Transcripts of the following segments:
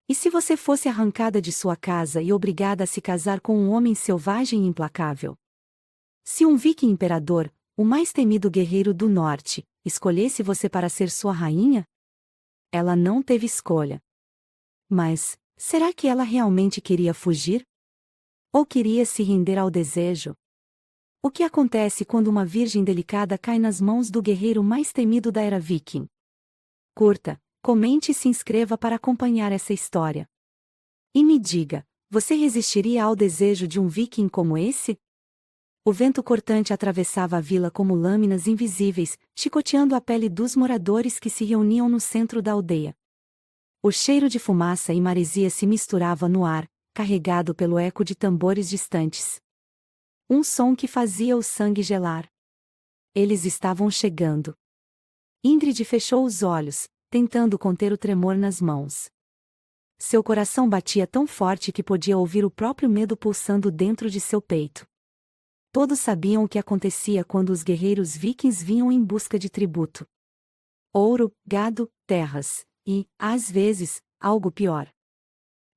E se você fosse arrancada de sua casa e obrigada a se casar com um homem selvagem e implacável? Se um viking imperador, o mais temido guerreiro do norte, escolhesse você para ser sua rainha? Ela não teve escolha. Mas, será que ela realmente queria fugir? Ou queria se render ao desejo? O que acontece quando uma virgem delicada cai nas mãos do guerreiro mais temido da era viking? Curta, comente e se inscreva para acompanhar essa história. E me diga, você resistiria ao desejo de um viking como esse? O vento cortante atravessava a vila como lâminas invisíveis, chicoteando a pele dos moradores que se reuniam no centro da aldeia. O cheiro de fumaça e maresia se misturava no ar, carregado pelo eco de tambores distantes. Um som que fazia o sangue gelar. Eles estavam chegando. Ingrid fechou os olhos, tentando conter o tremor nas mãos. Seu coração batia tão forte que podia ouvir o próprio medo pulsando dentro de seu peito. Todos sabiam o que acontecia quando os guerreiros vikings vinham em busca de tributo. Ouro, gado, terras, e, às vezes, algo pior.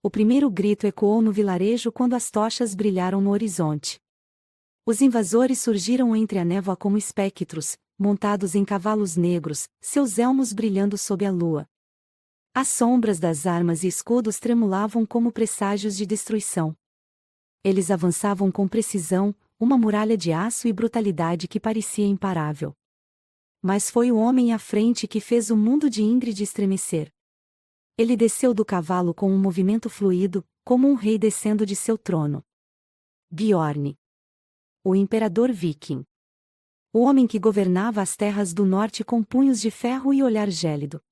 O primeiro grito ecoou no vilarejo quando as tochas brilharam no horizonte. Os invasores surgiram entre a névoa como espectros, montados em cavalos negros, seus elmos brilhando sob a lua. As sombras das armas e escudos tremulavam como presságios de destruição. Eles avançavam com precisão, uma muralha de aço e brutalidade que parecia imparável. Mas foi o homem à frente que fez o mundo de Ingrid estremecer. Ele desceu do cavalo com um movimento fluido, como um rei descendo de seu trono. Bjorn. O imperador viking. O homem que governava as terras do norte com punhos de ferro e olhar gélido.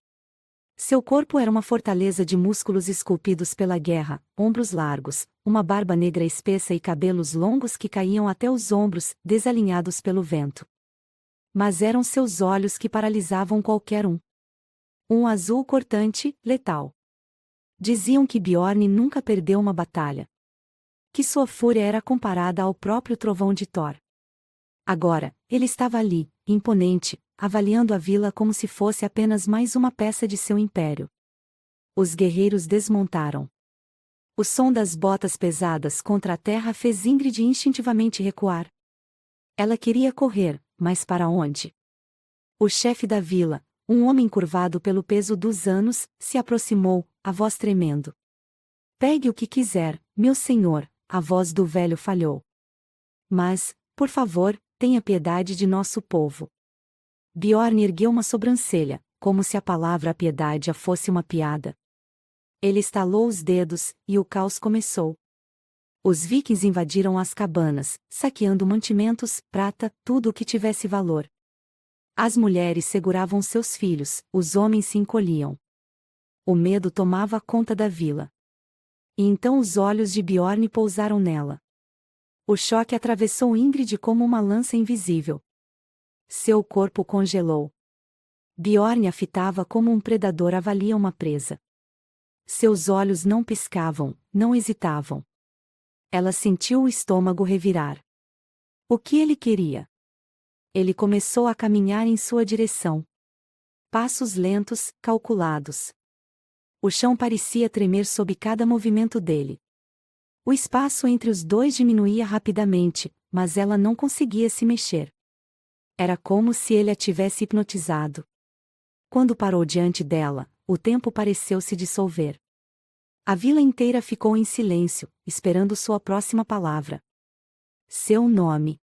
Seu corpo era uma fortaleza de músculos esculpidos pela guerra, ombros largos, uma barba negra espessa e cabelos longos que caíam até os ombros, desalinhados pelo vento. Mas eram seus olhos que paralisavam qualquer um. Um azul cortante, letal. Diziam que Bjorn nunca perdeu uma batalha. Que sua fúria era comparada ao próprio trovão de Thor. Agora, ele estava ali, imponente, avaliando a vila como se fosse apenas mais uma peça de seu império. Os guerreiros desmontaram. O som das botas pesadas contra a terra fez Ingrid instintivamente recuar. Ela queria correr, mas para onde? O chefe da vila, um homem curvado pelo peso dos anos, se aproximou, a voz tremendo. Pegue o que quiser, meu senhor, a voz do velho falhou. Mas, por favor, tenha piedade de nosso povo. Bjorn ergueu uma sobrancelha, como se a palavra piedade fosse uma piada. Ele estalou os dedos, e o caos começou. Os vikings invadiram as cabanas, saqueando mantimentos, prata, tudo o que tivesse valor. As mulheres seguravam seus filhos, os homens se encolhiam. O medo tomava conta da vila. E então os olhos de Bjorn pousaram nela. O choque atravessou Ingrid como uma lança invisível. Seu corpo congelou. Bjorn a fitava como um predador avalia uma presa. Seus olhos não piscavam, não hesitavam. Ela sentiu o estômago revirar. O que ele queria? Ele começou a caminhar em sua direção. Passos lentos, calculados. O chão parecia tremer sob cada movimento dele. O espaço entre os dois diminuía rapidamente, mas ela não conseguia se mexer. Era como se ele a tivesse hipnotizado. Quando parou diante dela, o tempo pareceu se dissolver. A vila inteira ficou em silêncio, esperando sua próxima palavra. Seu nome.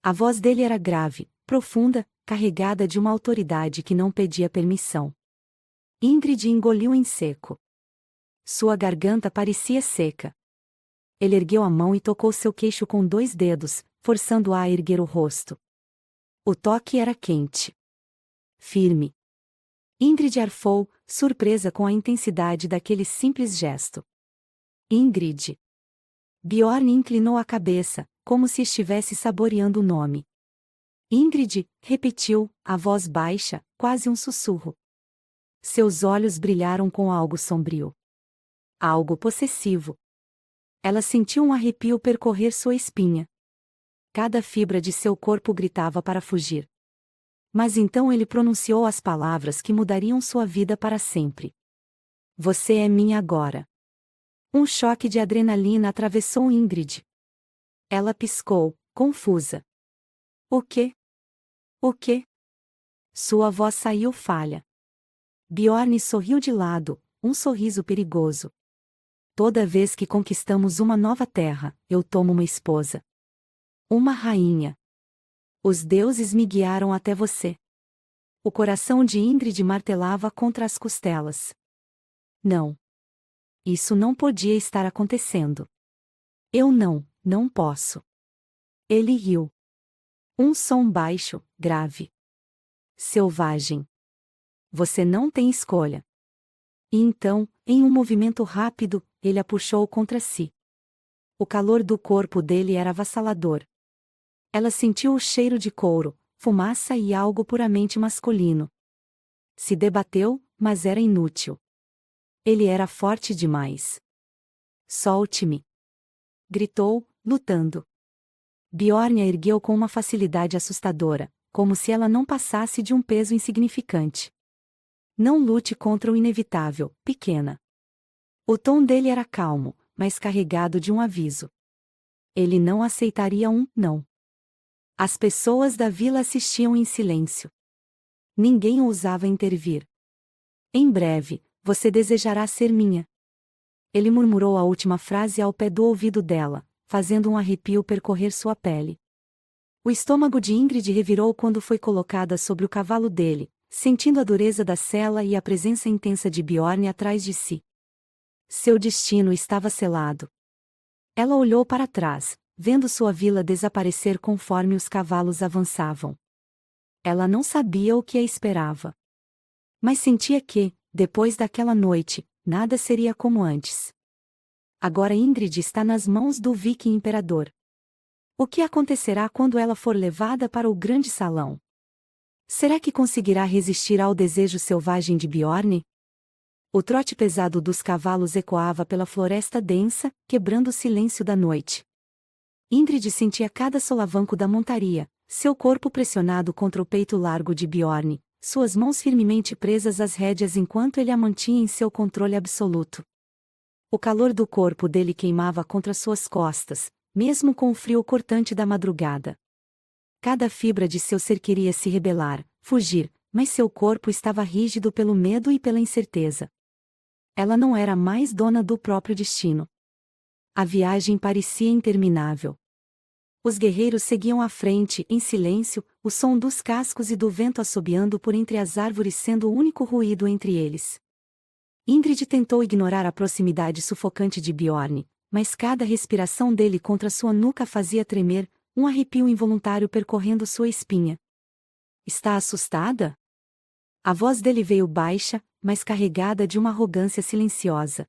A voz dele era grave, profunda, carregada de uma autoridade que não pedia permissão. Ingrid engoliu em seco. Sua garganta parecia seca. Ele ergueu a mão e tocou seu queixo com 2 dedos, forçando-a a erguer o rosto. O toque era quente. Firme. Ingrid arfou, surpresa com a intensidade daquele simples gesto. Ingrid. Bjorn inclinou a cabeça, como se estivesse saboreando o nome. Ingrid, repetiu, a voz baixa, quase um sussurro. Seus olhos brilharam com algo sombrio. Algo possessivo. Ela sentiu um arrepio percorrer sua espinha. Cada fibra de seu corpo gritava para fugir. Mas então ele pronunciou as palavras que mudariam sua vida para sempre. Você é minha agora. Um choque de adrenalina atravessou Ingrid. Ela piscou, confusa. O quê? O quê? Sua voz saiu falha. Bjorn sorriu de lado, um sorriso perigoso. Toda vez que conquistamos uma nova terra, eu tomo uma esposa. Uma rainha. Os deuses me guiaram até você. O coração de Ingrid martelava contra as costelas. Não. Isso não podia estar acontecendo. Eu não posso. Ele riu. Um som baixo, grave. Selvagem. Você não tem escolha. E então, em um movimento rápido, ele a puxou contra si. O calor do corpo dele era avassalador. Ela sentiu o cheiro de couro, fumaça e algo puramente masculino. Se debateu, mas era inútil. Ele era forte demais. Solte-me! Gritou, lutando. Bjorn a ergueu com uma facilidade assustadora, como se ela não passasse de um peso insignificante. Não lute contra o inevitável, pequena. O tom dele era calmo, mas carregado de um aviso. Ele não aceitaria um não. As pessoas da vila assistiam em silêncio. Ninguém ousava intervir. Em breve, você desejará ser minha. Ele murmurou a última frase ao pé do ouvido dela, fazendo um arrepio percorrer sua pele. O estômago de Ingrid revirou quando foi colocada sobre o cavalo dele, sentindo a dureza da sela e a presença intensa de Bjorn atrás de si. Seu destino estava selado. Ela olhou para trás, vendo sua vila desaparecer conforme os cavalos avançavam. Ela não sabia o que a esperava. Mas sentia que, depois daquela noite, nada seria como antes. Agora Ingrid está nas mãos do Viking Imperador. O que acontecerá quando ela for levada para o grande salão? Será que conseguirá resistir ao desejo selvagem de Bjorn? O trote pesado dos cavalos ecoava pela floresta densa, quebrando o silêncio da noite. Ingrid sentia cada solavanco da montaria, seu corpo pressionado contra o peito largo de Bjorn, suas mãos firmemente presas às rédeas enquanto ele a mantinha em seu controle absoluto. O calor do corpo dele queimava contra suas costas, mesmo com o frio cortante da madrugada. Cada fibra de seu ser queria se rebelar, fugir, mas seu corpo estava rígido pelo medo e pela incerteza. Ela não era mais dona do próprio destino. A viagem parecia interminável. Os guerreiros seguiam à frente, em silêncio, o som dos cascos e do vento assobiando por entre as árvores sendo o único ruído entre eles. Ingrid tentou ignorar a proximidade sufocante de Bjorn, mas cada respiração dele contra sua nuca fazia tremer, um arrepio involuntário percorrendo sua espinha. Está assustada? A voz dele veio baixa, mas carregada de uma arrogância silenciosa.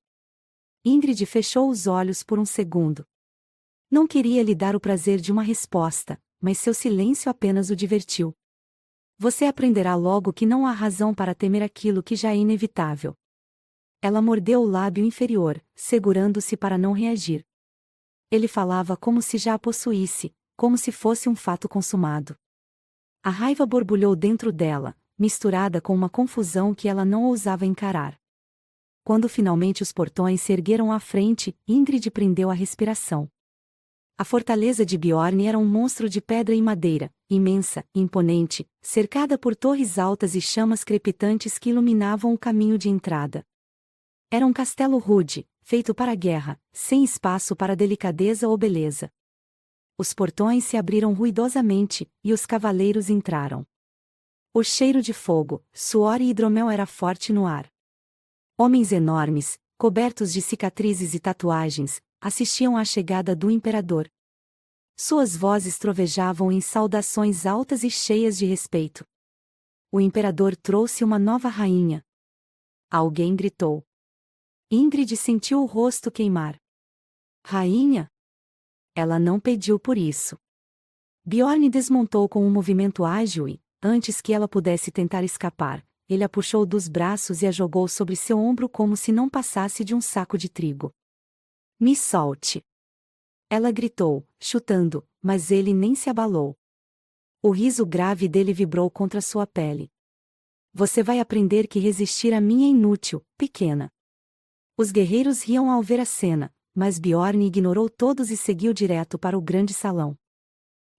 Ingrid fechou os olhos por um segundo. Não queria lhe dar o prazer de uma resposta, mas seu silêncio apenas o divertiu. Você aprenderá logo que não há razão para temer aquilo que já é inevitável. Ela mordeu o lábio inferior, segurando-se para não reagir. Ele falava como se já a possuísse, como se fosse um fato consumado. A raiva borbulhou dentro dela, misturada com uma confusão que ela não ousava encarar. Quando finalmente os portões se ergueram à frente, Ingrid prendeu a respiração. A fortaleza de Bjorn era um monstro de pedra e madeira, imensa, imponente, cercada por torres altas e chamas crepitantes que iluminavam o caminho de entrada. Era um castelo rude, feito para a guerra, sem espaço para delicadeza ou beleza. Os portões se abriram ruidosamente, e os cavaleiros entraram. O cheiro de fogo, suor e hidromel era forte no ar. Homens enormes, cobertos de cicatrizes e tatuagens, assistiam à chegada do imperador. Suas vozes trovejavam em saudações altas e cheias de respeito. O imperador trouxe uma nova rainha. Alguém gritou. Ingrid sentiu o rosto queimar. Rainha? Ela não pediu por isso. Bjorn desmontou com um movimento ágil e, antes que ela pudesse tentar escapar, ele a puxou dos braços e a jogou sobre seu ombro como se não passasse de um saco de trigo. Me solte! Ela gritou, chutando, mas ele nem se abalou. O riso grave dele vibrou contra sua pele. Você vai aprender que resistir a mim é inútil, pequena. Os guerreiros riam ao ver a cena, mas Bjorn ignorou todos e seguiu direto para o grande salão.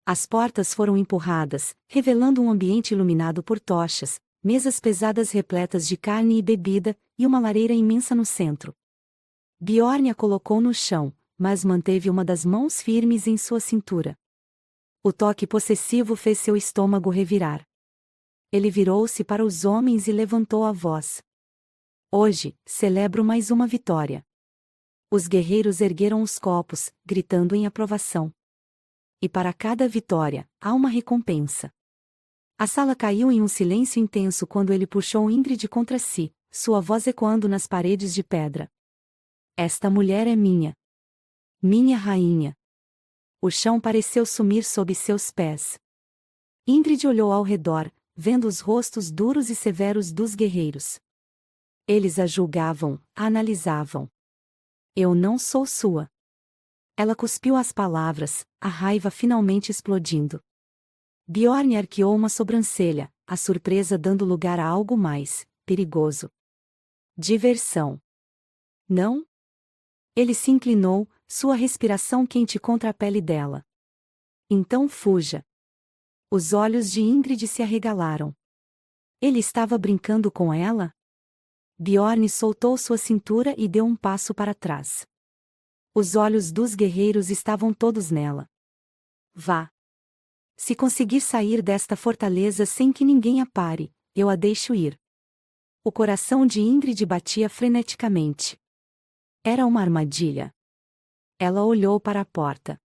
As portas foram empurradas, revelando um ambiente iluminado por tochas, mesas pesadas repletas de carne e bebida, e uma lareira imensa no centro. Bjorn a colocou no chão, mas manteve uma das mãos firmes em sua cintura. O toque possessivo fez seu estômago revirar. Ele virou-se para os homens e levantou a voz. Hoje, celebro mais uma vitória. Os guerreiros ergueram os copos, gritando em aprovação. E para cada vitória, há uma recompensa. A sala caiu em um silêncio intenso quando ele puxou Ingrid contra si, sua voz ecoando nas paredes de pedra. Esta mulher é minha. Minha rainha. O chão pareceu sumir sob seus pés. Ingrid olhou ao redor, vendo os rostos duros e severos dos guerreiros. Eles a julgavam, a analisavam. Eu não sou sua. Ela cuspiu as palavras, a raiva finalmente explodindo. Bjorn arqueou uma sobrancelha, a surpresa dando lugar a algo mais perigoso. Diversão. Não? Ele se inclinou, sua respiração quente contra a pele dela. Então fuja. Os olhos de Ingrid se arregalaram. Ele estava brincando com ela? Bjorn soltou sua cintura e deu um passo para trás. Os olhos dos guerreiros estavam todos nela. Vá. Se conseguir sair desta fortaleza sem que ninguém a pare, eu a deixo ir. O coração de Ingrid batia freneticamente. Era uma armadilha. Ela olhou para a porta.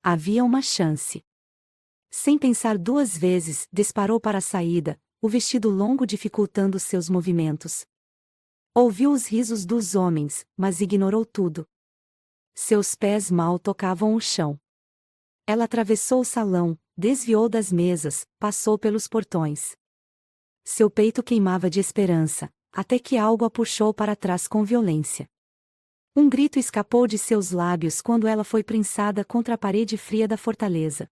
Havia uma chance. Sem pensar duas vezes, disparou para a saída, o vestido longo dificultando seus movimentos. Ouviu os risos dos homens, mas ignorou tudo. Seus pés mal tocavam o chão. Ela atravessou o salão, desviou das mesas, passou pelos portões. Seu peito queimava de esperança, até que algo a puxou para trás com violência. Um grito escapou de seus lábios quando ela foi prensada contra a parede fria da fortaleza.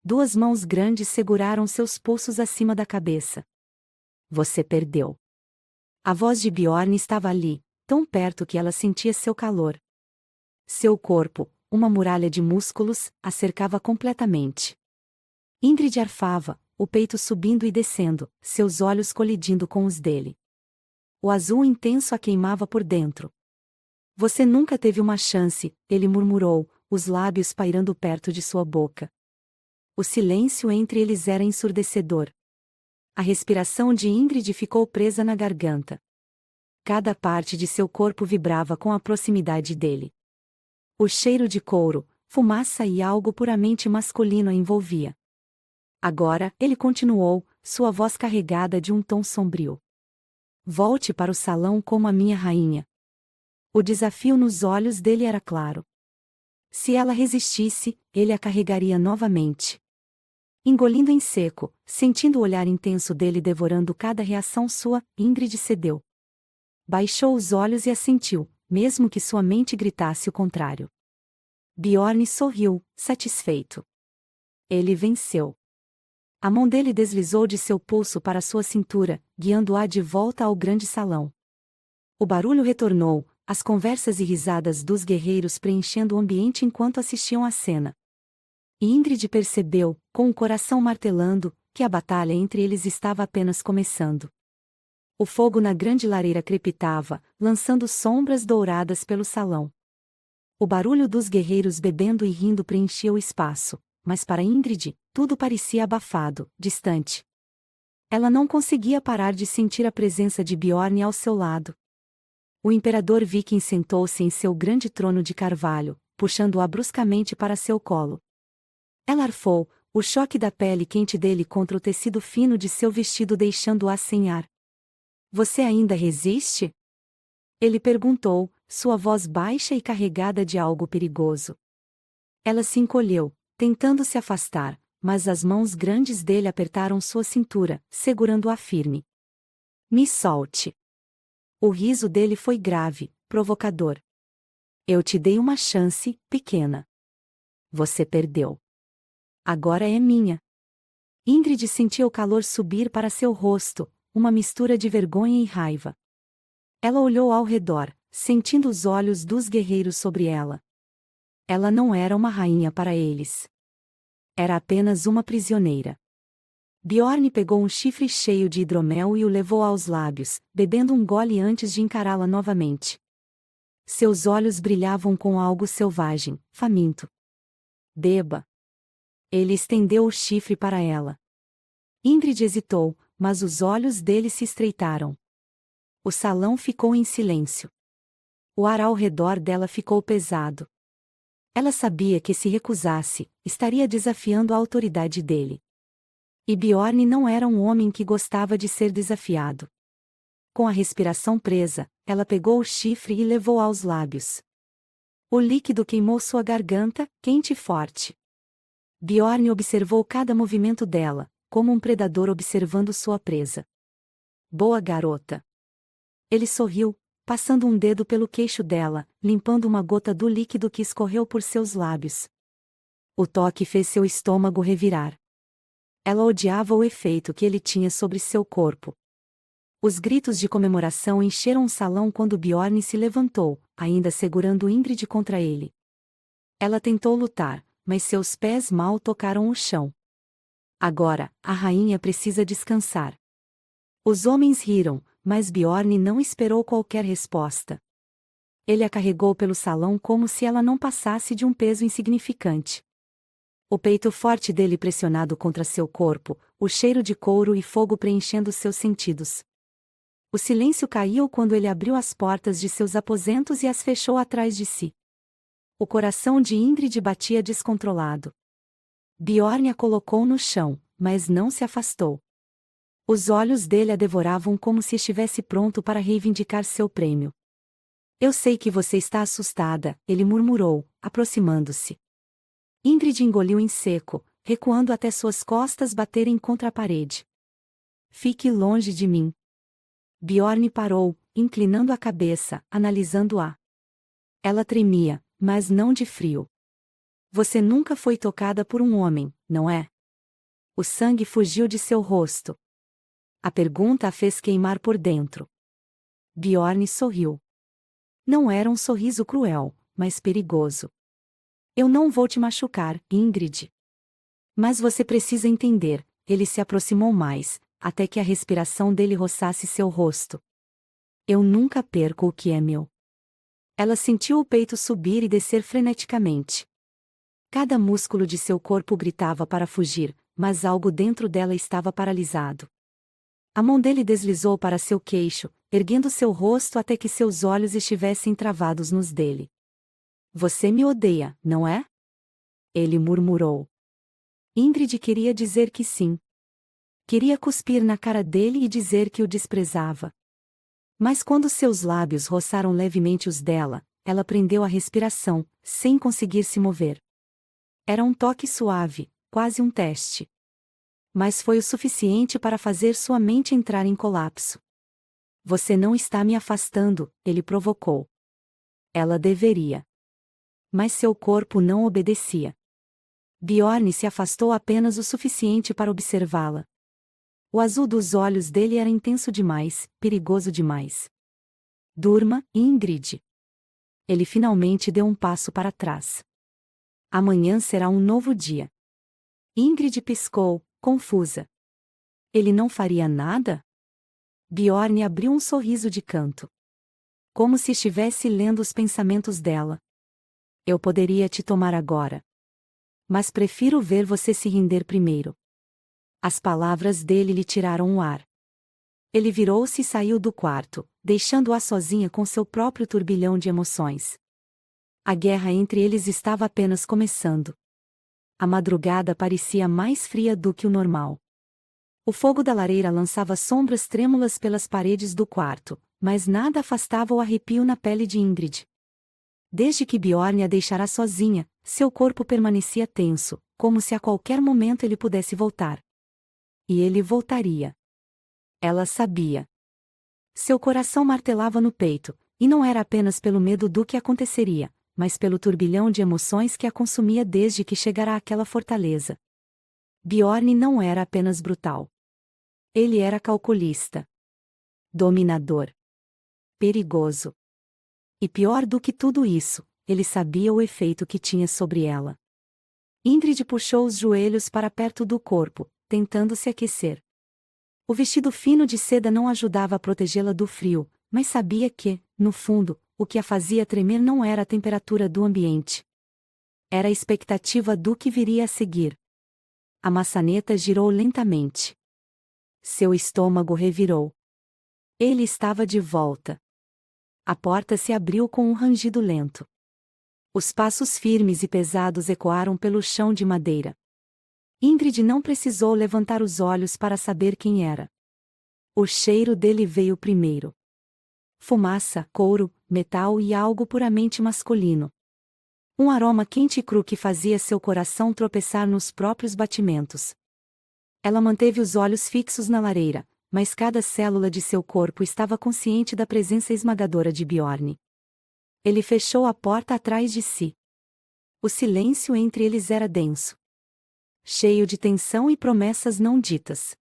Duas mãos grandes seguraram seus pulsos acima da cabeça. Você perdeu. A voz de Bjorn estava ali, tão perto que ela sentia seu calor. Seu corpo, uma muralha de músculos, a cercava completamente. Ingrid arfava, o peito subindo e descendo, seus olhos colidindo com os dele. O azul intenso a queimava por dentro. Você nunca teve uma chance, ele murmurou, os lábios pairando perto de sua boca. O silêncio entre eles era ensurdecedor. A respiração de Ingrid ficou presa na garganta. Cada parte de seu corpo vibrava com a proximidade dele. O cheiro de couro, fumaça e algo puramente masculino a envolvia. Agora, ele continuou, sua voz carregada de um tom sombrio. Volte para o salão como a minha rainha. O desafio nos olhos dele era claro. Se ela resistisse, ele a carregaria novamente. Engolindo em seco, sentindo o olhar intenso dele devorando cada reação sua, Ingrid cedeu. Baixou os olhos e assentiu, mesmo que sua mente gritasse o contrário. Bjorn sorriu, satisfeito. Ele venceu. A mão dele deslizou de seu pulso para sua cintura, guiando-a de volta ao grande salão. O barulho retornou, as conversas e risadas dos guerreiros preenchendo o ambiente enquanto assistiam à cena. E Ingrid percebeu, com o coração martelando, que a batalha entre eles estava apenas começando. O fogo na grande lareira crepitava, lançando sombras douradas pelo salão. O barulho dos guerreiros bebendo e rindo preenchia o espaço, mas para Ingrid, tudo parecia abafado, distante. Ela não conseguia parar de sentir a presença de Bjorn ao seu lado. O imperador viking sentou-se em seu grande trono de carvalho, puxando-a bruscamente para seu colo. Ela arfou, o choque da pele quente dele contra o tecido fino de seu vestido deixando-a sem ar. Você ainda resiste? Ele perguntou, sua voz baixa e carregada de algo perigoso. Ela se encolheu, tentando se afastar, mas as mãos grandes dele apertaram sua cintura, segurando-a firme. Me solte. O riso dele foi grave, provocador. Eu te dei uma chance, pequena. Você perdeu. Agora é minha. Ingrid sentia o calor subir para seu rosto, uma mistura de vergonha e raiva. Ela olhou ao redor, sentindo os olhos dos guerreiros sobre ela. Ela não era uma rainha para eles. Era apenas uma prisioneira. Bjorn pegou um chifre cheio de hidromel e o levou aos lábios, bebendo um gole antes de encará-la novamente. Seus olhos brilhavam com algo selvagem, faminto. Beba. Ele estendeu o chifre para ela. Ingrid hesitou, mas os olhos dele se estreitaram. O salão ficou em silêncio. O ar ao redor dela ficou pesado. Ela sabia que se recusasse, estaria desafiando a autoridade dele. E Bjorn não era um homem que gostava de ser desafiado. Com a respiração presa, ela pegou o chifre e levou aos lábios. O líquido queimou sua garganta, quente e forte. Bjorn observou cada movimento dela, como um predador observando sua presa. Boa garota. Ele sorriu, passando um dedo pelo queixo dela, limpando uma gota do líquido que escorreu por seus lábios. O toque fez seu estômago revirar. Ela odiava o efeito que ele tinha sobre seu corpo. Os gritos de comemoração encheram o salão quando Bjorn se levantou, ainda segurando Ingrid contra ele. Ela tentou lutar, mas seus pés mal tocaram o chão. Agora, a rainha precisa descansar. Os homens riram, mas Bjorn não esperou qualquer resposta. Ele a carregou pelo salão como se ela não passasse de um peso insignificante. O peito forte dele pressionado contra seu corpo, o cheiro de couro e fogo preenchendo seus sentidos. O silêncio caiu quando ele abriu as portas de seus aposentos e as fechou atrás de si. O coração de Ingrid batia descontrolado. Bjorn a colocou no chão, mas não se afastou. Os olhos dele a devoravam como se estivesse pronto para reivindicar seu prêmio. Eu sei que você está assustada, ele murmurou, aproximando-se. Ingrid engoliu em seco, recuando até suas costas baterem contra a parede. Fique longe de mim. Bjorn parou, inclinando a cabeça, analisando-a. Ela tremia, mas não de frio. Você nunca foi tocada por um homem, não é? O sangue fugiu de seu rosto. A pergunta a fez queimar por dentro. Bjorn sorriu. Não era um sorriso cruel, mas perigoso. Eu não vou te machucar, Ingrid. Mas você precisa entender, ele se aproximou mais, até que a respiração dele roçasse seu rosto. Eu nunca perco o que é meu. Ela sentiu o peito subir e descer freneticamente. Cada músculo de seu corpo gritava para fugir, mas algo dentro dela estava paralisado. A mão dele deslizou para seu queixo, erguendo seu rosto até que seus olhos estivessem travados nos dele. Você me odeia, não é? Ele murmurou. Ingrid queria dizer que sim. Queria cuspir na cara dele e dizer que o desprezava. Mas quando seus lábios roçaram levemente os dela, ela prendeu a respiração, sem conseguir se mover. Era um toque suave, quase um teste. Mas foi o suficiente para fazer sua mente entrar em colapso. Você não está me afastando, ele provocou. Ela deveria. Mas seu corpo não obedecia. Bjorn se afastou apenas o suficiente para observá-la. O azul dos olhos dele era intenso demais, perigoso demais. Durma, Ingrid. Ele finalmente deu um passo para trás. Amanhã será um novo dia. Ingrid piscou, confusa. Ele não faria nada? Bjorn abriu um sorriso de canto. Como se estivesse lendo os pensamentos dela. Eu poderia te tomar agora. Mas prefiro ver você se render primeiro. As palavras dele lhe tiraram o ar. Ele virou-se e saiu do quarto, deixando-a sozinha com seu próprio turbilhão de emoções. A guerra entre eles estava apenas começando. A madrugada parecia mais fria do que o normal. O fogo da lareira lançava sombras trêmulas pelas paredes do quarto, mas nada afastava o arrepio na pele de Ingrid. Desde que Bjorn a deixara sozinha, seu corpo permanecia tenso, como se a qualquer momento ele pudesse voltar. E ele voltaria. Ela sabia. Seu coração martelava no peito, e não era apenas pelo medo do que aconteceria, mas pelo turbilhão de emoções que a consumia desde que chegara àquela fortaleza. Bjorn não era apenas brutal. Ele era calculista. Dominador. Perigoso. E pior do que tudo isso, ele sabia o efeito que tinha sobre ela. Ingrid puxou os joelhos para perto do corpo, tentando se aquecer. O vestido fino de seda não ajudava a protegê-la do frio, mas sabia que, no fundo, o que a fazia tremer não era a temperatura do ambiente. Era a expectativa do que viria a seguir. A maçaneta girou lentamente. Seu estômago revirou. Ele estava de volta. A porta se abriu com um rangido lento. Os passos firmes e pesados ecoaram pelo chão de madeira. Ingrid não precisou levantar os olhos para saber quem era. O cheiro dele veio primeiro. Fumaça, couro, metal e algo puramente masculino. Um aroma quente e cru que fazia seu coração tropeçar nos próprios batimentos. Ela manteve os olhos fixos na lareira, mas cada célula de seu corpo estava consciente da presença esmagadora de Bjorn. Ele fechou a porta atrás de si. O silêncio entre eles era denso. Cheio de tensão e promessas não ditas.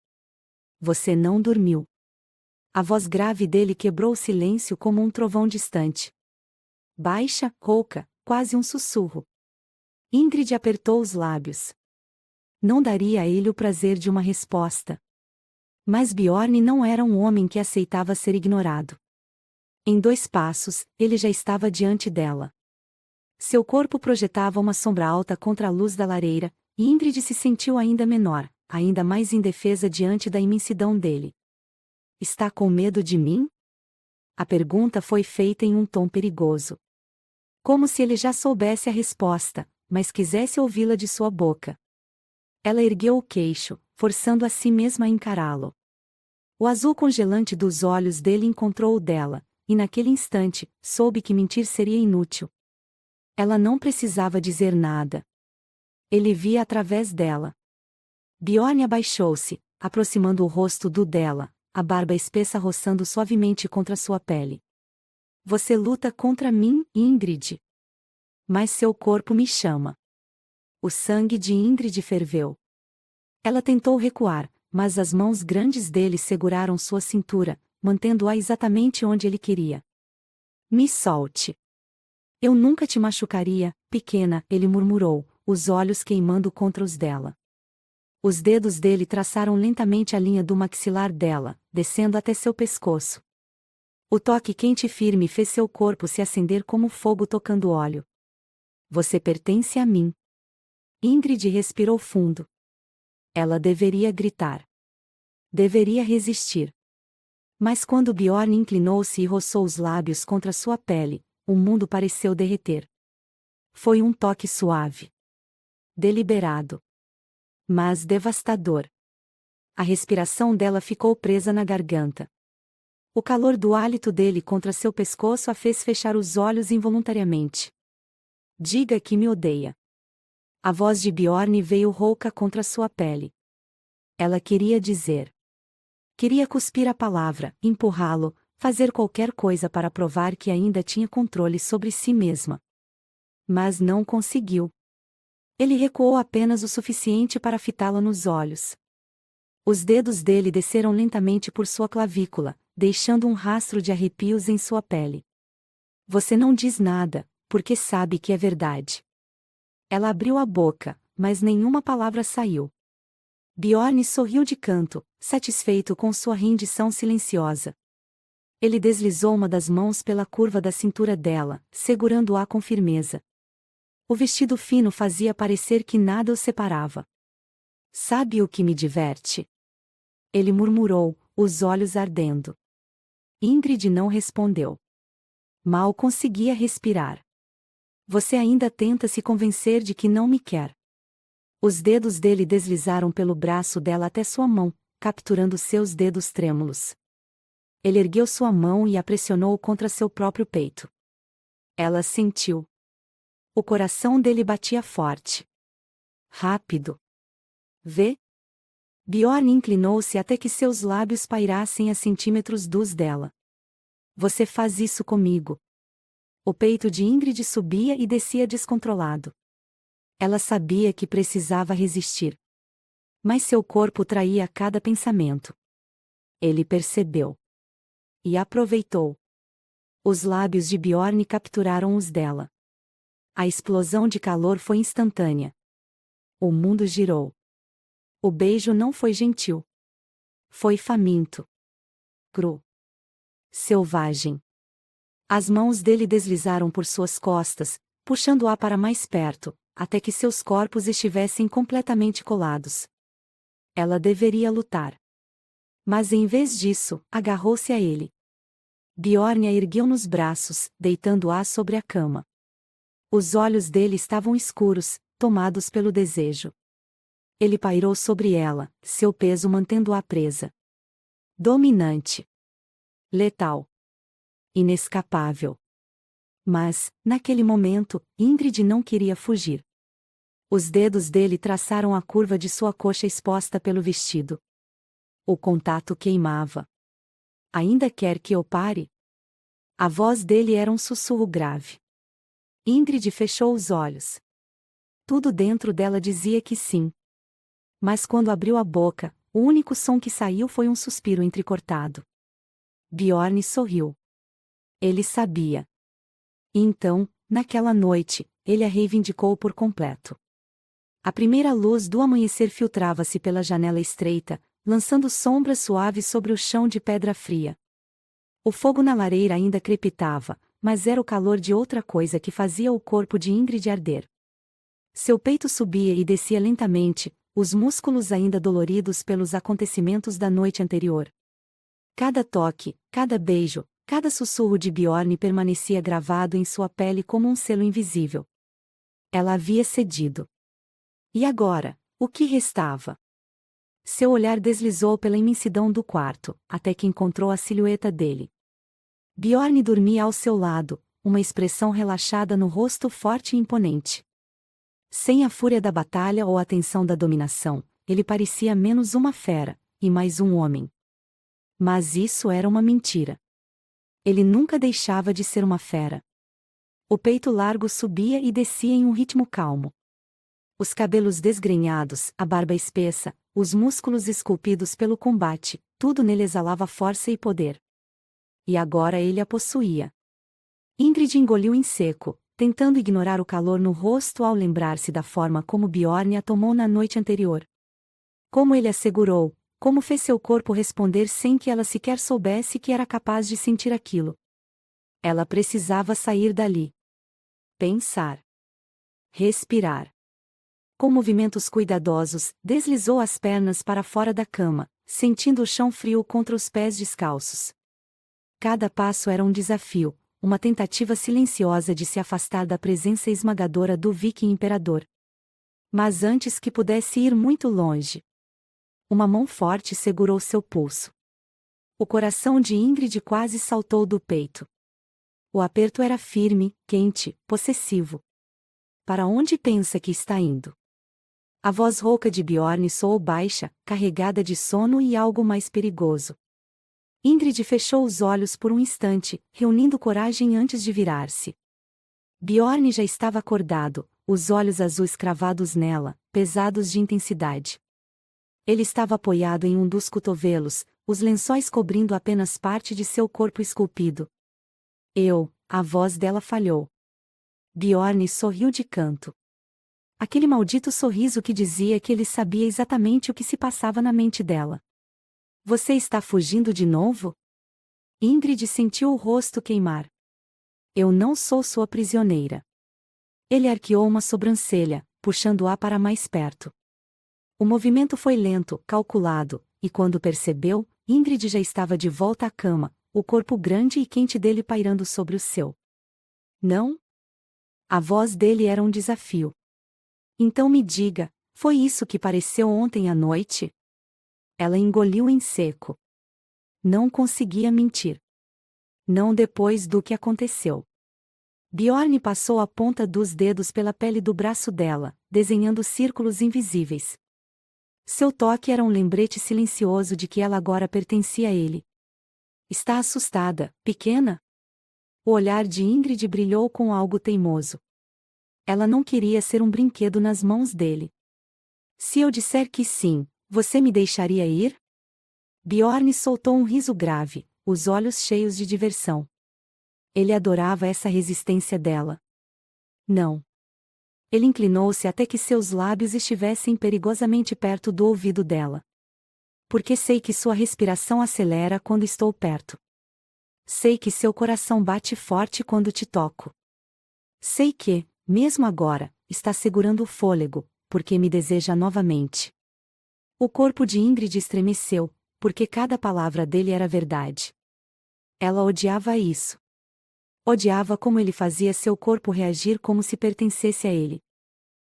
Você não dormiu. A voz grave dele quebrou o silêncio como um trovão distante. Baixa, rouca, quase um sussurro. Ingrid apertou os lábios. Não daria a ele o prazer de uma resposta. Mas Bjorn não era um homem que aceitava ser ignorado. Em 2 passos, ele já estava diante dela. Seu corpo projetava uma sombra alta contra a luz da lareira, e Ingrid se sentiu ainda menor, ainda mais indefesa diante da imensidão dele. Está com medo de mim? A pergunta foi feita em um tom perigoso. Como se ele já soubesse a resposta, mas quisesse ouvi-la de sua boca. Ela ergueu o queixo, forçando a si mesma a encará-lo. O azul congelante dos olhos dele encontrou o dela, e naquele instante, soube que mentir seria inútil. Ela não precisava dizer nada. Ele via através dela. Bjorn abaixou-se, aproximando o rosto do dela, a barba espessa roçando suavemente contra sua pele. Você luta contra mim, Ingrid. Mas seu corpo me chama. O sangue de Ingrid ferveu. Ela tentou recuar, mas as mãos grandes dele seguraram sua cintura, mantendo-a exatamente onde ele queria. Me solte. Eu nunca te machucaria, pequena, ele murmurou, os olhos queimando contra os dela. Os dedos dele traçaram lentamente a linha do maxilar dela, descendo até seu pescoço. O toque quente e firme fez seu corpo se acender como fogo tocando óleo. Você pertence a mim. Ingrid respirou fundo. Ela deveria gritar. Deveria resistir. Mas quando Bjorn inclinou-se e roçou os lábios contra sua pele, o mundo pareceu derreter. Foi um toque suave. Deliberado. Mas devastador. A respiração dela ficou presa na garganta. O calor do hálito dele contra seu pescoço a fez fechar os olhos involuntariamente. Diga que me odeia. A voz de Bjorn veio rouca contra sua pele. Ela queria dizer. Queria cuspir a palavra, empurrá-lo, fazer qualquer coisa para provar que ainda tinha controle sobre si mesma. Mas não conseguiu. Ele recuou apenas o suficiente para fitá-la nos olhos. Os dedos dele desceram lentamente por sua clavícula, deixando um rastro de arrepios em sua pele. Você não diz nada, porque sabe que é verdade. Ela abriu a boca, mas nenhuma palavra saiu. Bjorn sorriu de canto, satisfeito com sua rendição silenciosa. Ele deslizou uma das mãos pela curva da cintura dela, segurando-a com firmeza. O vestido fino fazia parecer que nada o separava. Sabe o que me diverte? Ele murmurou, os olhos ardendo. Ingrid não respondeu. Mal conseguia respirar. Você ainda tenta se convencer de que não me quer. Os dedos dele deslizaram pelo braço dela até sua mão, capturando seus dedos trêmulos. Ele ergueu sua mão e a pressionou contra seu próprio peito. Ela sentiu. O coração dele batia forte. Rápido. Vê? Bjorn inclinou-se até que seus lábios pairassem a centímetros dos dela. Você faz isso comigo. O peito de Ingrid subia e descia descontrolado. Ela sabia que precisava resistir. Mas seu corpo traía cada pensamento. Ele percebeu. E aproveitou. Os lábios de Bjorn capturaram os dela. A explosão de calor foi instantânea. O mundo girou. O beijo não foi gentil. Foi faminto. Cru. Selvagem. As mãos dele deslizaram por suas costas, puxando-a para mais perto, até que seus corpos estivessem completamente colados. Ela deveria lutar. Mas em vez disso, agarrou-se a ele. Bjorn a ergueu nos braços, deitando-a sobre a cama. Os olhos dele estavam escuros, tomados pelo desejo. Ele pairou sobre ela, seu peso mantendo-a presa. Dominante. Letal. Inescapável. Mas, naquele momento, Ingrid não queria fugir. Os dedos dele traçaram a curva de sua coxa exposta pelo vestido. O contato queimava. Ainda quer que eu pare? A voz dele era um sussurro grave. Ingrid fechou os olhos. Tudo dentro dela dizia que sim. Mas quando abriu a boca, o único som que saiu foi um suspiro entrecortado. Bjorn sorriu. Ele sabia. E então, naquela noite, ele a reivindicou por completo. A primeira luz do amanhecer filtrava-se pela janela estreita, lançando sombras suaves sobre o chão de pedra fria. O fogo na lareira ainda crepitava, mas era o calor de outra coisa que fazia o corpo de Ingrid arder. Seu peito subia e descia lentamente, os músculos ainda doloridos pelos acontecimentos da noite anterior. Cada toque, cada beijo, cada sussurro de Bjorn permanecia gravado em sua pele como um selo invisível. Ela havia cedido. E agora, o que restava? Seu olhar deslizou pela imensidão do quarto, até que encontrou a silhueta dele. Bjorn dormia ao seu lado, uma expressão relaxada no rosto forte e imponente. Sem a fúria da batalha ou a tensão da dominação, ele parecia menos uma fera, e mais um homem. Mas isso era uma mentira. Ele nunca deixava de ser uma fera. O peito largo subia e descia em um ritmo calmo. Os cabelos desgrenhados, a barba espessa, os músculos esculpidos pelo combate, tudo nele exalava força e poder. E agora ele a possuía. Ingrid engoliu em seco, tentando ignorar o calor no rosto ao lembrar-se da forma como Bjorn a tomou na noite anterior. Como ele a segurou, como fez seu corpo responder sem que ela sequer soubesse que era capaz de sentir aquilo. Ela precisava sair dali. Pensar. Respirar. Com movimentos cuidadosos, deslizou as pernas para fora da cama, sentindo o chão frio contra os pés descalços. Cada passo era um desafio, uma tentativa silenciosa de se afastar da presença esmagadora do Viking Imperador. Mas antes que pudesse ir muito longe, uma mão forte segurou seu pulso. O coração de Ingrid quase saltou do peito. O aperto era firme, quente, possessivo. Para onde pensa que está indo? A voz rouca de Bjorn soou baixa, carregada de sono e algo mais perigoso. Ingrid fechou os olhos por um instante, reunindo coragem antes de virar-se. Bjorn já estava acordado, os olhos azuis cravados nela, pesados de intensidade. Ele estava apoiado em um dos cotovelos, os lençóis cobrindo apenas parte de seu corpo esculpido. A voz dela falhou. Bjorn sorriu de canto. Aquele maldito sorriso que dizia que ele sabia exatamente o que se passava na mente dela. Você está fugindo de novo? Ingrid sentiu o rosto queimar. Eu não sou sua prisioneira. Ele arqueou uma sobrancelha, puxando-a para mais perto. O movimento foi lento, calculado, e quando percebeu, Ingrid já estava de volta à cama, o corpo grande e quente dele pairando sobre o seu. Não? A voz dele era um desafio. Então me diga, foi isso que pareceu ontem à noite? Ela engoliu em seco. Não conseguia mentir. Não depois do que aconteceu. Bjorn passou a ponta dos dedos pela pele do braço dela, desenhando círculos invisíveis. Seu toque era um lembrete silencioso de que ela agora pertencia a ele. Está assustada, pequena? O olhar de Ingrid brilhou com algo teimoso. Ela não queria ser um brinquedo nas mãos dele. Se eu disser que sim, você me deixaria ir? Bjorn soltou um riso grave, os olhos cheios de diversão. Ele adorava essa resistência dela. Não. Ele inclinou-se até que seus lábios estivessem perigosamente perto do ouvido dela. Porque sei que sua respiração acelera quando estou perto. Sei que seu coração bate forte quando te toco. Sei que, mesmo agora, está segurando o fôlego, porque me deseja novamente. O corpo de Ingrid estremeceu, porque cada palavra dele era verdade. Ela odiava isso. Odiava como ele fazia seu corpo reagir como se pertencesse a ele.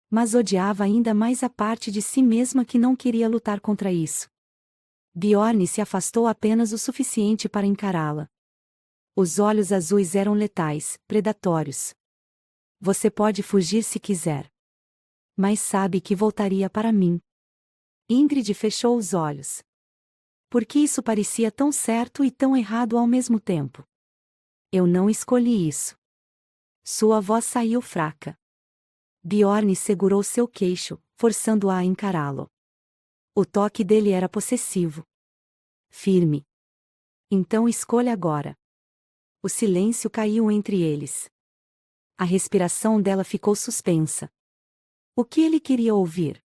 Mas odiava ainda mais a parte de si mesma que não queria lutar contra isso. Bjorn se afastou apenas o suficiente para encará-la. Os olhos azuis eram letais, predatórios. Você pode fugir se quiser. Mas sabe que voltaria para mim. Ingrid fechou os olhos. Por que isso parecia tão certo e tão errado ao mesmo tempo? Eu não escolhi isso. Sua voz saiu fraca. Bjorn segurou seu queixo, forçando-a a encará-lo. O toque dele era possessivo. Firme. Então escolha agora. O silêncio caiu entre eles. A respiração dela ficou suspensa. O que ele queria ouvir?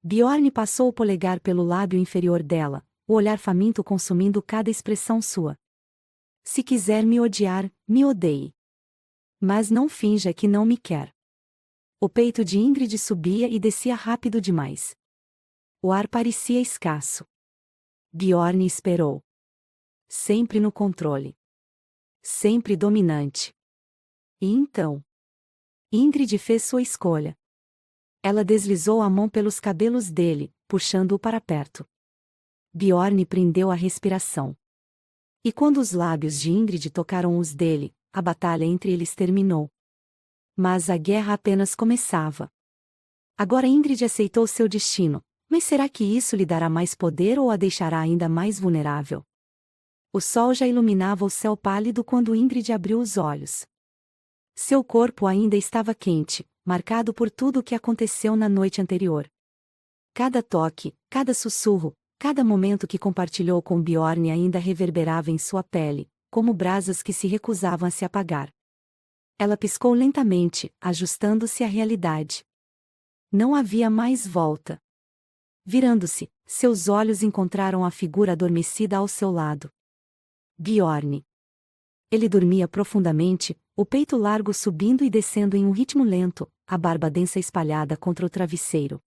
Bjorn passou o polegar pelo lábio inferior dela, o olhar faminto consumindo cada expressão sua. Se quiser me odiar, me odeie. Mas não finja que não me quer. O peito de Ingrid subia e descia rápido demais. O ar parecia escasso. Bjorn esperou. Sempre no controle. Sempre dominante. E então? Ingrid fez sua escolha. Ela deslizou a mão pelos cabelos dele, puxando-o para perto. Bjorn prendeu a respiração. E quando os lábios de Ingrid tocaram os dele, a batalha entre eles terminou. Mas a guerra apenas começava. Agora Ingrid aceitou seu destino, mas será que isso lhe dará mais poder ou a deixará ainda mais vulnerável? O sol já iluminava o céu pálido quando Ingrid abriu os olhos. Seu corpo ainda estava quente, marcado por tudo o que aconteceu na noite anterior. Cada toque, cada sussurro, cada momento que compartilhou com Bjorn ainda reverberava em sua pele, como brasas que se recusavam a se apagar. Ela piscou lentamente, ajustando-se à realidade. Não havia mais volta. Virando-se, seus olhos encontraram a figura adormecida ao seu lado. Bjorn. Ele dormia profundamente, o peito largo subindo e descendo em um ritmo lento, a barba densa espalhada contra o travesseiro.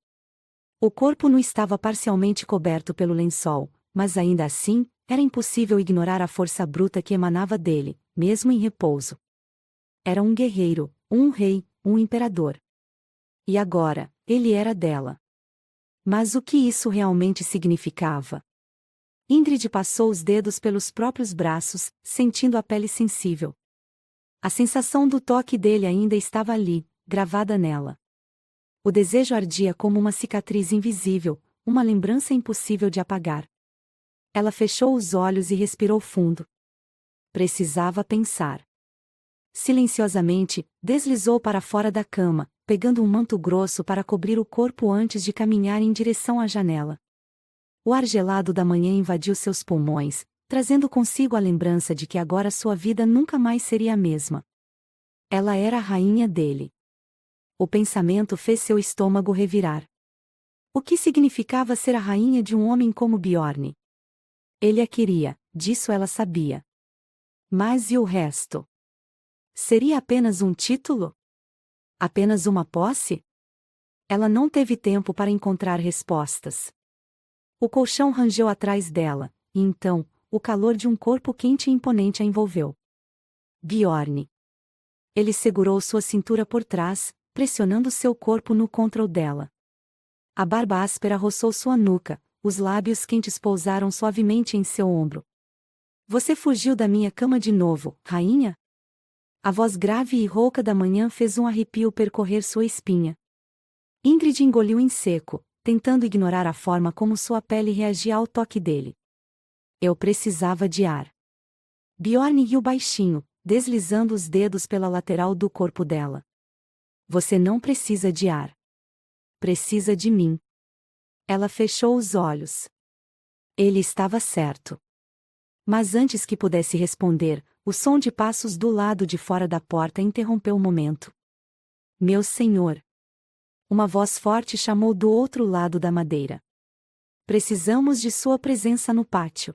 O corpo nu estava parcialmente coberto pelo lençol, mas ainda assim, era impossível ignorar a força bruta que emanava dele, mesmo em repouso. Era um guerreiro, um rei, um imperador. E agora, ele era dela. Mas o que isso realmente significava? Ingrid passou os dedos pelos próprios braços, sentindo a pele sensível. A sensação do toque dele ainda estava ali, gravada nela. O desejo ardia como uma cicatriz invisível, uma lembrança impossível de apagar. Ela fechou os olhos e respirou fundo. Precisava pensar. Silenciosamente, deslizou para fora da cama, pegando um manto grosso para cobrir o corpo antes de caminhar em direção à janela. O ar gelado da manhã invadiu seus pulmões, trazendo consigo a lembrança de que agora sua vida nunca mais seria a mesma. Ela era a rainha dele. O pensamento fez seu estômago revirar. O que significava ser a rainha de um homem como Bjorn? Ele a queria, disso ela sabia. Mas e o resto? Seria apenas um título? Apenas uma posse? Ela não teve tempo para encontrar respostas. O colchão rangeu atrás dela, e então, o calor de um corpo quente e imponente a envolveu. Bjorn. Ele segurou sua cintura por trás, pressionando seu corpo nu contra o dela. A barba áspera roçou sua nuca, os lábios quentes pousaram suavemente em seu ombro. Você fugiu da minha cama de novo, rainha? A voz grave e rouca da manhã fez um arrepio percorrer sua espinha. Ingrid engoliu em seco, tentando ignorar a forma como sua pele reagia ao toque dele. Eu precisava de ar. Bjorn riu baixinho, deslizando os dedos pela lateral do corpo dela. Você não precisa de ar. Precisa de mim. Ela fechou os olhos. Ele estava certo. Mas antes que pudesse responder, o som de passos do lado de fora da porta interrompeu o momento. Meu senhor! Uma voz forte chamou do outro lado da madeira. Precisamos de sua presença no pátio.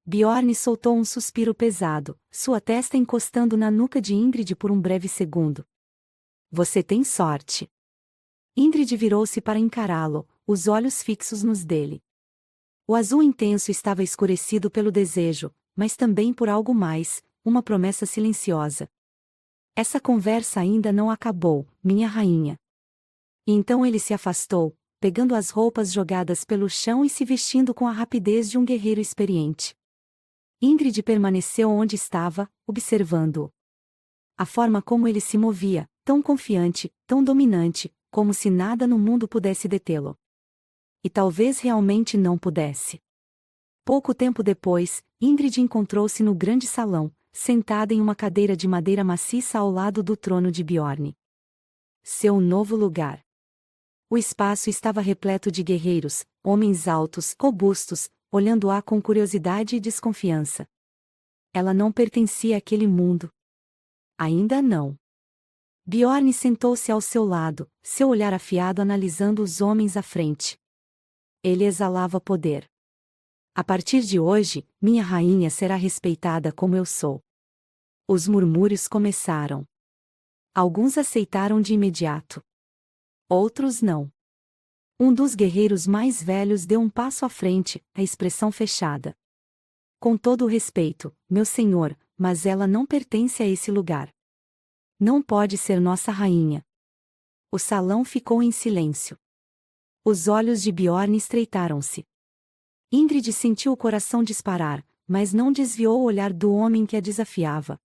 Bjorn soltou um suspiro pesado, sua testa encostando na nuca de Ingrid por um breve segundo. Você tem sorte. Ingrid virou-se para encará-lo, os olhos fixos nos dele. O azul intenso estava escurecido pelo desejo, mas também por algo mais, uma promessa silenciosa. Essa conversa ainda não acabou, minha rainha. E então ele se afastou, pegando as roupas jogadas pelo chão e se vestindo com a rapidez de um guerreiro experiente. Ingrid permaneceu onde estava, observando-o. A forma como ele se movia, tão confiante, tão dominante, como se nada no mundo pudesse detê-lo. E talvez realmente não pudesse. Pouco tempo depois, Ingrid encontrou-se no grande salão, sentada em uma cadeira de madeira maciça ao lado do trono de Bjorn. Seu novo lugar. O espaço estava repleto de guerreiros, homens altos, robustos, olhando-a com curiosidade e desconfiança. Ela não pertencia àquele mundo. Ainda não. Bjorn sentou-se ao seu lado, seu olhar afiado analisando os homens à frente. Ele exalava poder. A partir de hoje, minha rainha será respeitada como eu sou. Os murmúrios começaram. Alguns aceitaram de imediato. Outros não. Um dos guerreiros mais velhos deu um passo à frente, a expressão fechada. Com todo o respeito, meu senhor, mas ela não pertence a esse lugar. Não pode ser nossa rainha. O salão ficou em silêncio. Os olhos de Bjorn estreitaram-se. Ingrid sentiu o coração disparar, mas não desviou o olhar do homem que a desafiava.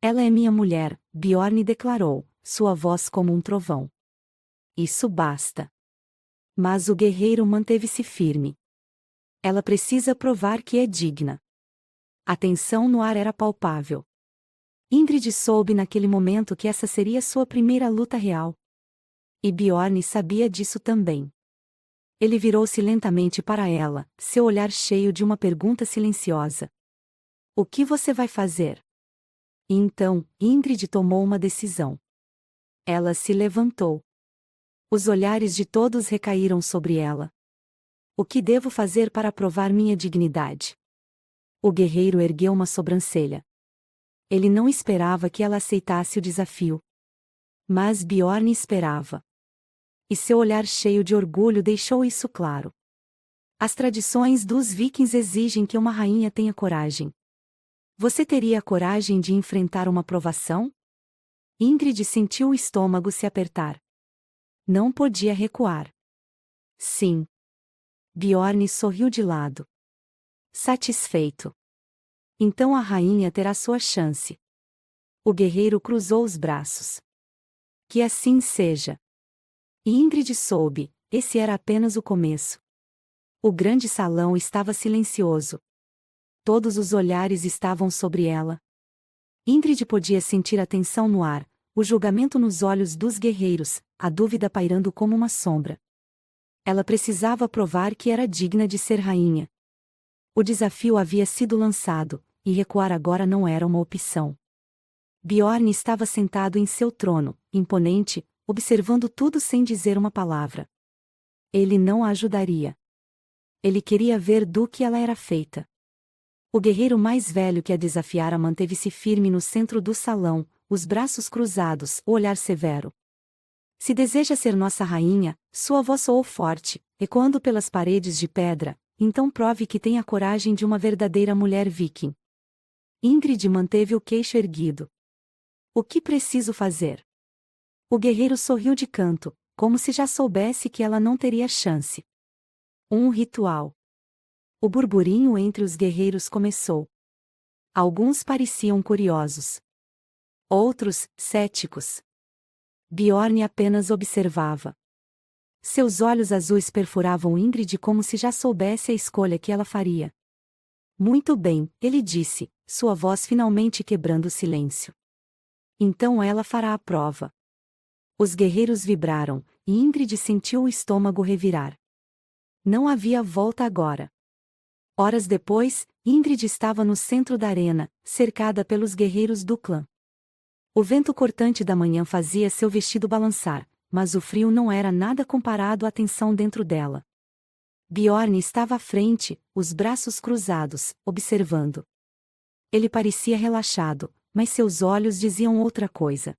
Ela é minha mulher, Bjorn declarou, sua voz como um trovão. Isso basta. Mas o guerreiro manteve-se firme. Ela precisa provar que é digna. A tensão no ar era palpável. Ingrid soube naquele momento que essa seria sua primeira luta real. E Bjorn sabia disso também. Ele virou-se lentamente para ela, seu olhar cheio de uma pergunta silenciosa. O que você vai fazer? E então, Ingrid tomou uma decisão. Ela se levantou. Os olhares de todos recaíram sobre ela. O que devo fazer para provar minha dignidade? O guerreiro ergueu uma sobrancelha. Ele não esperava que ela aceitasse o desafio. Mas Bjorn esperava. E seu olhar cheio de orgulho deixou isso claro. As tradições dos vikings exigem que uma rainha tenha coragem. Você teria a coragem de enfrentar uma provação? Ingrid sentiu o estômago se apertar. Não podia recuar. Sim. Bjorn sorriu de lado. Satisfeito. Então a rainha terá sua chance. O guerreiro cruzou os braços. Que assim seja. E Ingrid soube, esse era apenas o começo. O grande salão estava silencioso. Todos os olhares estavam sobre ela. Ingrid podia sentir a tensão no ar, o julgamento nos olhos dos guerreiros, a dúvida pairando como uma sombra. Ela precisava provar que era digna de ser rainha. O desafio havia sido lançado, e recuar agora não era uma opção. Bjorn estava sentado em seu trono, imponente, observando tudo sem dizer uma palavra. Ele não a ajudaria. Ele queria ver do que ela era feita. O guerreiro mais velho que a desafiara manteve-se firme no centro do salão, os braços cruzados, o olhar severo. Se deseja ser nossa rainha, sua voz soou forte, ecoando pelas paredes de pedra, então prove que tem a coragem de uma verdadeira mulher viking. Ingrid manteve o queixo erguido. O que preciso fazer? O guerreiro sorriu de canto, como se já soubesse que ela não teria chance. Um ritual. O burburinho entre os guerreiros começou. Alguns pareciam curiosos. Outros, céticos. Bjorn apenas observava. Seus olhos azuis perfuravam Ingrid como se já soubesse a escolha que ela faria. Muito bem, ele disse, sua voz finalmente quebrando o silêncio. Então ela fará a prova. Os guerreiros vibraram, e Ingrid sentiu o estômago revirar. Não havia volta agora. Horas depois, Ingrid estava no centro da arena, cercada pelos guerreiros do clã. O vento cortante da manhã fazia seu vestido balançar, mas o frio não era nada comparado à tensão dentro dela. Bjorn estava à frente, os braços cruzados, observando. Ele parecia relaxado, mas seus olhos diziam outra coisa.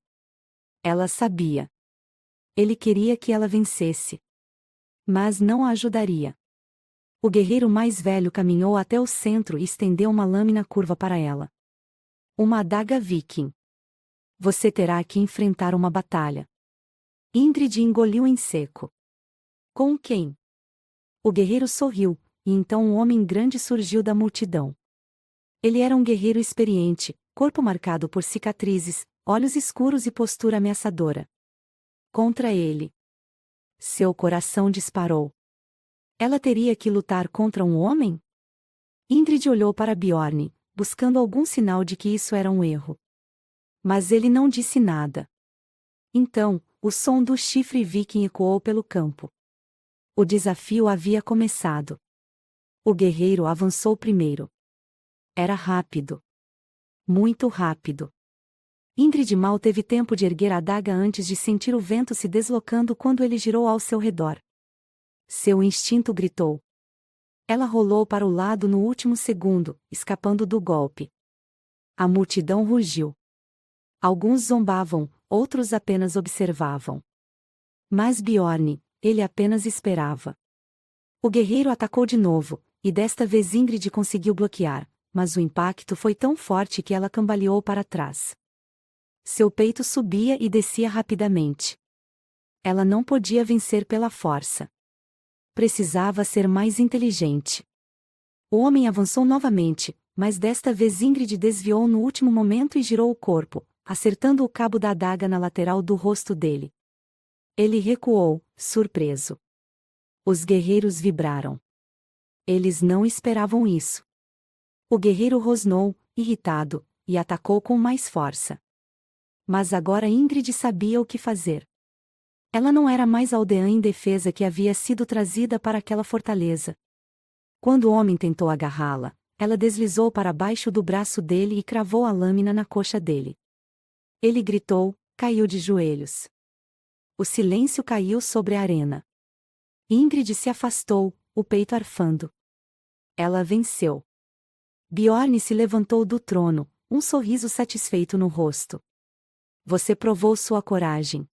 Ela sabia. Ele queria que ela vencesse. Mas não a ajudaria. O guerreiro mais velho caminhou até o centro e estendeu uma lâmina curva para ela. Uma adaga viking. Você terá que enfrentar uma batalha. Ingrid engoliu em seco. Com quem? O guerreiro sorriu, e então um homem grande surgiu da multidão. Ele era um guerreiro experiente, corpo marcado por cicatrizes, olhos escuros e postura ameaçadora. Contra ele. Seu coração disparou. Ela teria que lutar contra um homem? Ingrid olhou para Bjorn, buscando algum sinal de que isso era um erro. Mas ele não disse nada. Então, o som do chifre viking ecoou pelo campo. O desafio havia começado. O guerreiro avançou primeiro. Era rápido. Muito rápido. Ingrid mal teve tempo de erguer a adaga antes de sentir o vento se deslocando quando ele girou ao seu redor. Seu instinto gritou. Ela rolou para o lado no último segundo, escapando do golpe. A multidão rugiu. Alguns zombavam, outros apenas observavam. Mas Bjorn, ele apenas esperava. O guerreiro atacou de novo, e desta vez Ingrid conseguiu bloquear, mas o impacto foi tão forte que ela cambaleou para trás. Seu peito subia e descia rapidamente. Ela não podia vencer pela força. Precisava ser mais inteligente. O homem avançou novamente, mas desta vez Ingrid desviou no último momento e girou o corpo, acertando o cabo da adaga na lateral do rosto dele. Ele recuou, surpreso. Os guerreiros vibraram. Eles não esperavam isso. O guerreiro rosnou, irritado, e atacou com mais força. Mas agora Ingrid sabia o que fazer. Ela não era mais a aldeã indefesa que havia sido trazida para aquela fortaleza. Quando o homem tentou agarrá-la, ela deslizou para baixo do braço dele e cravou a lâmina na coxa dele. Ele gritou, caiu de joelhos. O silêncio caiu sobre a arena. Ingrid se afastou, o peito arfando. Ela venceu. Bjorn se levantou do trono, um sorriso satisfeito no rosto. Você provou sua coragem.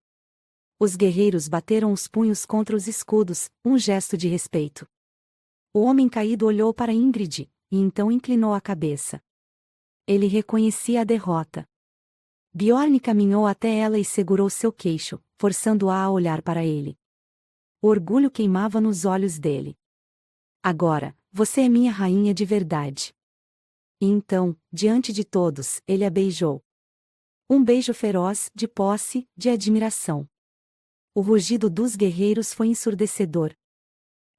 Os guerreiros bateram os punhos contra os escudos, um gesto de respeito. O homem caído olhou para Ingrid, e então inclinou a cabeça. Ele reconhecia a derrota. Bjorn caminhou até ela e segurou seu queixo, forçando-a a olhar para ele. O orgulho queimava nos olhos dele. Agora, você é minha rainha de verdade. E então, diante de todos, ele a beijou. Um beijo feroz, de posse, de admiração. O rugido dos guerreiros foi ensurdecedor.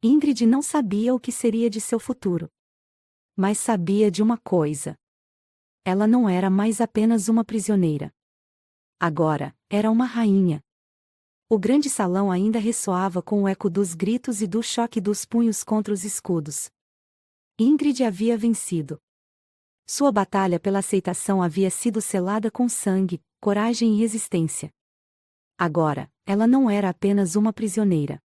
Ingrid não sabia o que seria de seu futuro. Mas sabia de uma coisa. Ela não era mais apenas uma prisioneira. Agora, era uma rainha. O grande salão ainda ressoava com o eco dos gritos e do choque dos punhos contra os escudos. Ingrid havia vencido. Sua batalha pela aceitação havia sido selada com sangue, coragem e resistência. Agora, ela não era apenas uma prisioneira.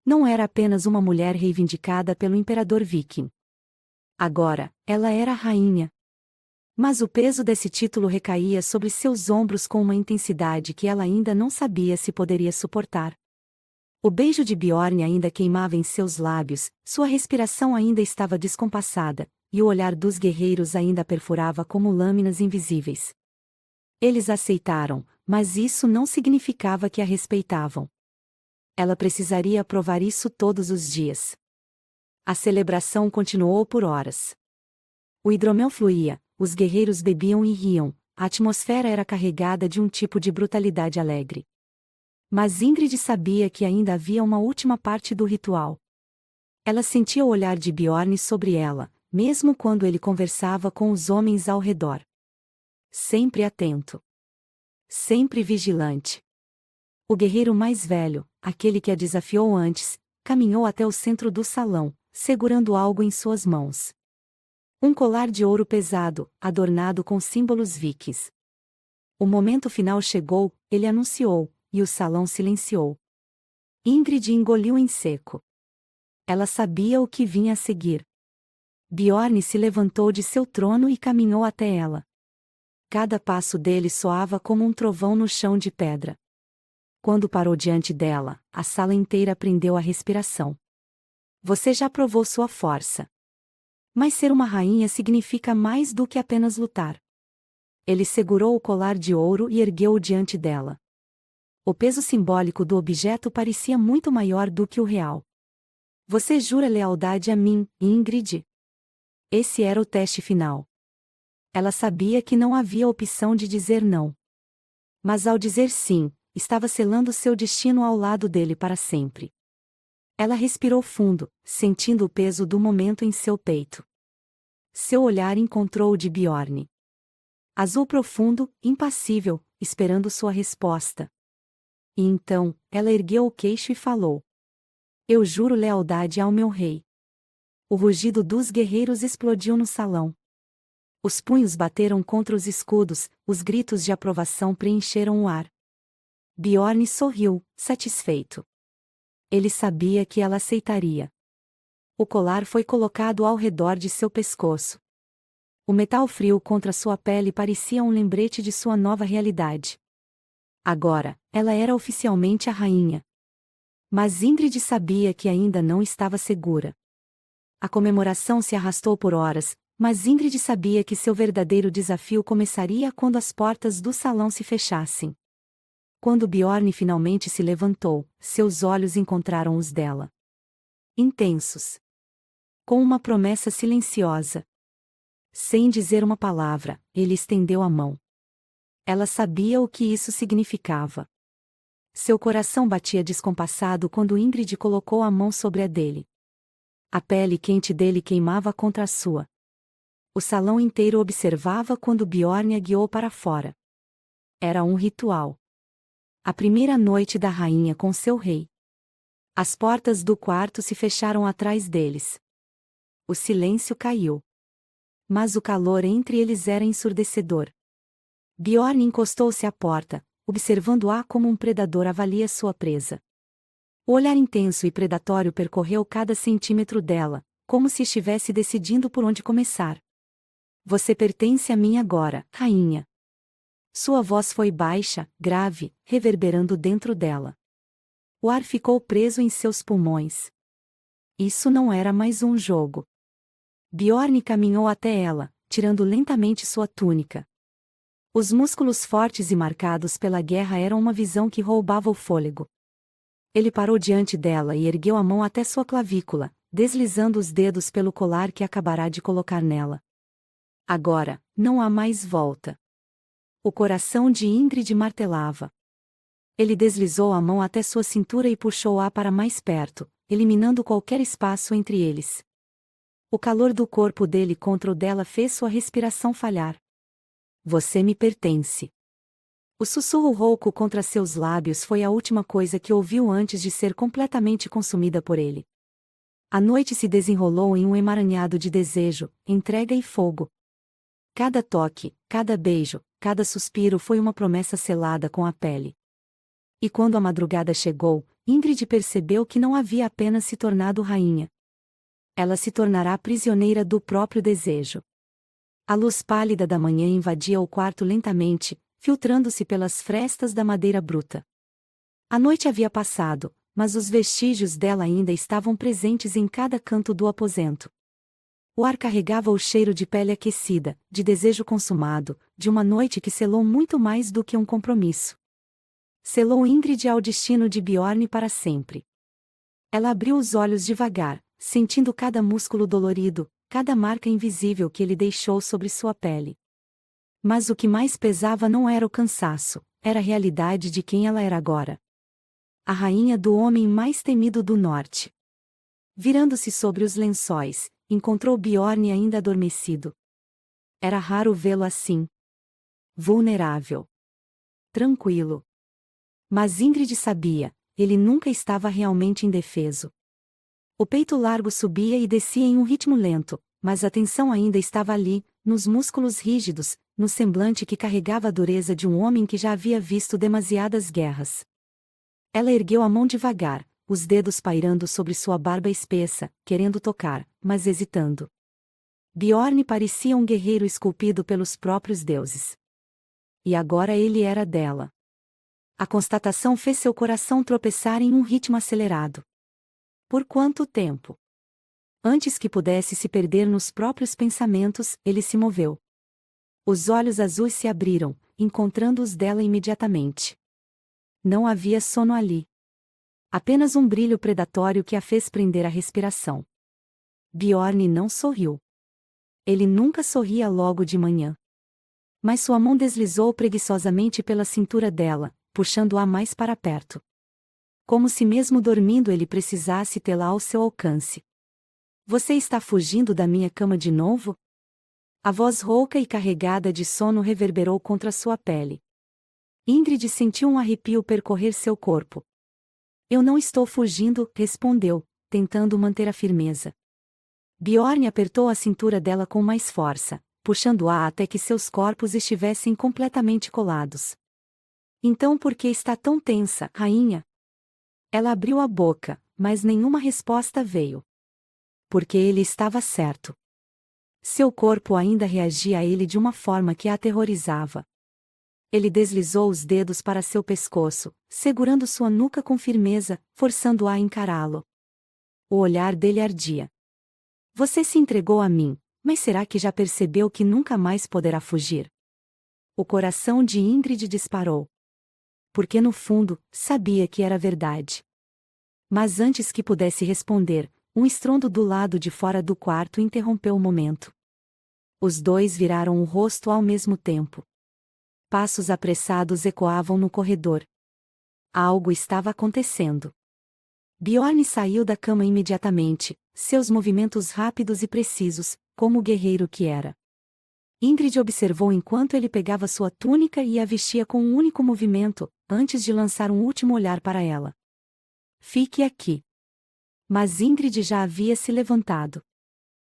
Não era apenas uma mulher reivindicada pelo imperador viking. Agora, ela era a rainha. Mas o peso desse título recaía sobre seus ombros com uma intensidade que ela ainda não sabia se poderia suportar. O beijo de Bjorn ainda queimava em seus lábios, sua respiração ainda estava descompassada, e o olhar dos guerreiros ainda a perfurava como lâminas invisíveis. Eles aceitaram, mas isso não significava que a respeitavam. Ela precisaria provar isso todos os dias. A celebração continuou por horas. O hidromel fluía, os guerreiros bebiam e riam, a atmosfera era carregada de um tipo de brutalidade alegre. Mas Ingrid sabia que ainda havia uma última parte do ritual. Ela sentia o olhar de Bjorn sobre ela, mesmo quando ele conversava com os homens ao redor. Sempre atento. Sempre vigilante. O guerreiro mais velho, aquele que a desafiou antes, caminhou até o centro do salão, segurando algo em suas mãos. Um colar de ouro pesado, adornado com símbolos vikings. O momento final chegou, ele anunciou, e o salão silenciou. Ingrid engoliu em seco. Ela sabia o que vinha a seguir. Bjorn se levantou de seu trono e caminhou até ela. Cada passo dele soava como um trovão no chão de pedra. Quando parou diante dela, a sala inteira prendeu a respiração. Você já provou sua força. Mas ser uma rainha significa mais do que apenas lutar. Ele segurou o colar de ouro e ergueu-o diante dela. O peso simbólico do objeto parecia muito maior do que o real. Você jura lealdade a mim, Ingrid? Esse era o teste final. Ela sabia que não havia opção de dizer não. Mas ao dizer sim, estava selando seu destino ao lado dele para sempre. Ela respirou fundo, sentindo o peso do momento em seu peito. Seu olhar encontrou o de Bjorn. Azul profundo, impassível, esperando sua resposta. E então, ela ergueu o queixo e falou: Eu juro lealdade ao meu rei. O rugido dos guerreiros explodiu no salão. Os punhos bateram contra os escudos, os gritos de aprovação preencheram o ar. Bjorn sorriu, satisfeito. Ele sabia que ela aceitaria. O colar foi colocado ao redor de seu pescoço. O metal frio contra sua pele parecia um lembrete de sua nova realidade. Agora, ela era oficialmente a rainha. Mas Ingrid sabia que ainda não estava segura. A comemoração se arrastou por horas, mas Ingrid sabia que seu verdadeiro desafio começaria quando as portas do salão se fechassem. Quando Bjorn finalmente se levantou, seus olhos encontraram os dela. Intensos. Com uma promessa silenciosa. Sem dizer uma palavra, ele estendeu a mão. Ela sabia o que isso significava. Seu coração batia descompassado quando Ingrid colocou a mão sobre a dele. A pele quente dele queimava contra a sua. O salão inteiro observava quando Bjorn a guiou para fora. Era um ritual. A primeira noite da rainha com seu rei. As portas do quarto se fecharam atrás deles. O silêncio caiu. Mas o calor entre eles era ensurdecedor. Bjorn encostou-se à porta, observando-a como um predador avalia sua presa. O olhar intenso e predatório percorreu cada centímetro dela, como se estivesse decidindo por onde começar. Você pertence a mim agora, rainha. Sua voz foi baixa, grave, reverberando dentro dela. O ar ficou preso em seus pulmões. Isso não era mais um jogo. Bjorn caminhou até ela, tirando lentamente sua túnica. Os músculos fortes e marcados pela guerra eram uma visão que roubava o fôlego. Ele parou diante dela e ergueu a mão até sua clavícula, deslizando os dedos pelo colar que acabará de colocar nela. Agora, não há mais volta. O coração de Ingrid martelava. Ele deslizou a mão até sua cintura e puxou-a para mais perto, eliminando qualquer espaço entre eles. O calor do corpo dele contra o dela fez sua respiração falhar. Você me pertence. O sussurro rouco contra seus lábios foi a última coisa que ouviu antes de ser completamente consumida por ele. A noite se desenrolou em um emaranhado de desejo, entrega e fogo. Cada toque, cada beijo, cada suspiro foi uma promessa selada com a pele. E quando a madrugada chegou, Ingrid percebeu que não havia apenas se tornado rainha. Ela se tornará prisioneira do próprio desejo. A luz pálida da manhã invadia o quarto lentamente, filtrando-se pelas frestas da madeira bruta. A noite havia passado, mas os vestígios dela ainda estavam presentes em cada canto do aposento. O ar carregava o cheiro de pele aquecida, de desejo consumado, de uma noite que selou muito mais do que um compromisso. Selou Ingrid ao destino de Bjorn para sempre. Ela abriu os olhos devagar, sentindo cada músculo dolorido, cada marca invisível que ele deixou sobre sua pele. Mas o que mais pesava não era o cansaço, era a realidade de quem ela era agora. A rainha do homem mais temido do norte. Virando-se sobre os lençóis, encontrou Bjorn ainda adormecido. Era raro vê-lo assim. Vulnerável. Tranquilo. Mas Ingrid sabia, ele nunca estava realmente indefeso. O peito largo subia e descia em um ritmo lento, mas a tensão ainda estava ali, nos músculos rígidos, no semblante que carregava a dureza de um homem que já havia visto demasiadas guerras. Ela ergueu a mão devagar, os dedos pairando sobre sua barba espessa, querendo tocar, mas hesitando. Bjorn parecia um guerreiro esculpido pelos próprios deuses. E agora ele era dela. A constatação fez seu coração tropeçar em um ritmo acelerado. Por quanto tempo? Antes que pudesse se perder nos próprios pensamentos, ele se moveu. Os olhos azuis se abriram, encontrando os dela imediatamente. Não havia sono ali. Apenas um brilho predatório que a fez prender a respiração. Bjorn não sorriu. Ele nunca sorria logo de manhã. Mas sua mão deslizou preguiçosamente pela cintura dela, puxando-a mais para perto. Como se mesmo dormindo ele precisasse tê-la ao seu alcance. Você está fugindo da minha cama de novo? A voz rouca e carregada de sono reverberou contra sua pele. Ingrid sentiu um arrepio percorrer seu corpo. Eu não estou fugindo, respondeu, tentando manter a firmeza. Bjorn apertou a cintura dela com mais força, puxando-a até que seus corpos estivessem completamente colados. Então por que está tão tensa, rainha? Ela abriu a boca, mas nenhuma resposta veio. Porque ele estava certo. Seu corpo ainda reagia a ele de uma forma que a aterrorizava. Ele deslizou os dedos para seu pescoço, segurando sua nuca com firmeza, forçando-a a encará-lo. O olhar dele ardia. Você se entregou a mim, mas será que já percebeu que nunca mais poderá fugir? O coração de Ingrid disparou. Porque no fundo, sabia que era verdade. Mas antes que pudesse responder, um estrondo do lado de fora do quarto interrompeu o momento. Os dois viraram o rosto ao mesmo tempo. Passos apressados ecoavam no corredor. Algo estava acontecendo. Bjorn saiu da cama imediatamente, seus movimentos rápidos e precisos, como o guerreiro que era. Ingrid observou enquanto ele pegava sua túnica e a vestia com um único movimento, antes de lançar um último olhar para ela. Fique aqui. Mas Ingrid já havia se levantado.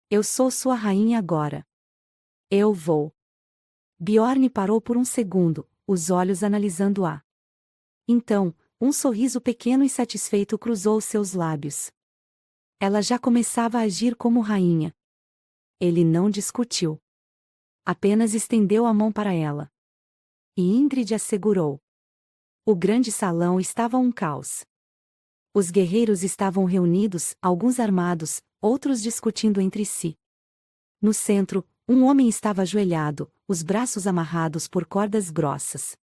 Eu sou sua rainha agora. Eu vou. Bjorn parou por um segundo, os olhos analisando-a. Então, um sorriso pequeno e satisfeito cruzou seus lábios. Ela já começava a agir como rainha. Ele não discutiu. Apenas estendeu a mão para ela. E Ingrid a segurou. O grande salão estava um caos. Os guerreiros estavam reunidos, alguns armados, outros discutindo entre si. No centro, um homem estava ajoelhado, os braços amarrados por cordas grossas.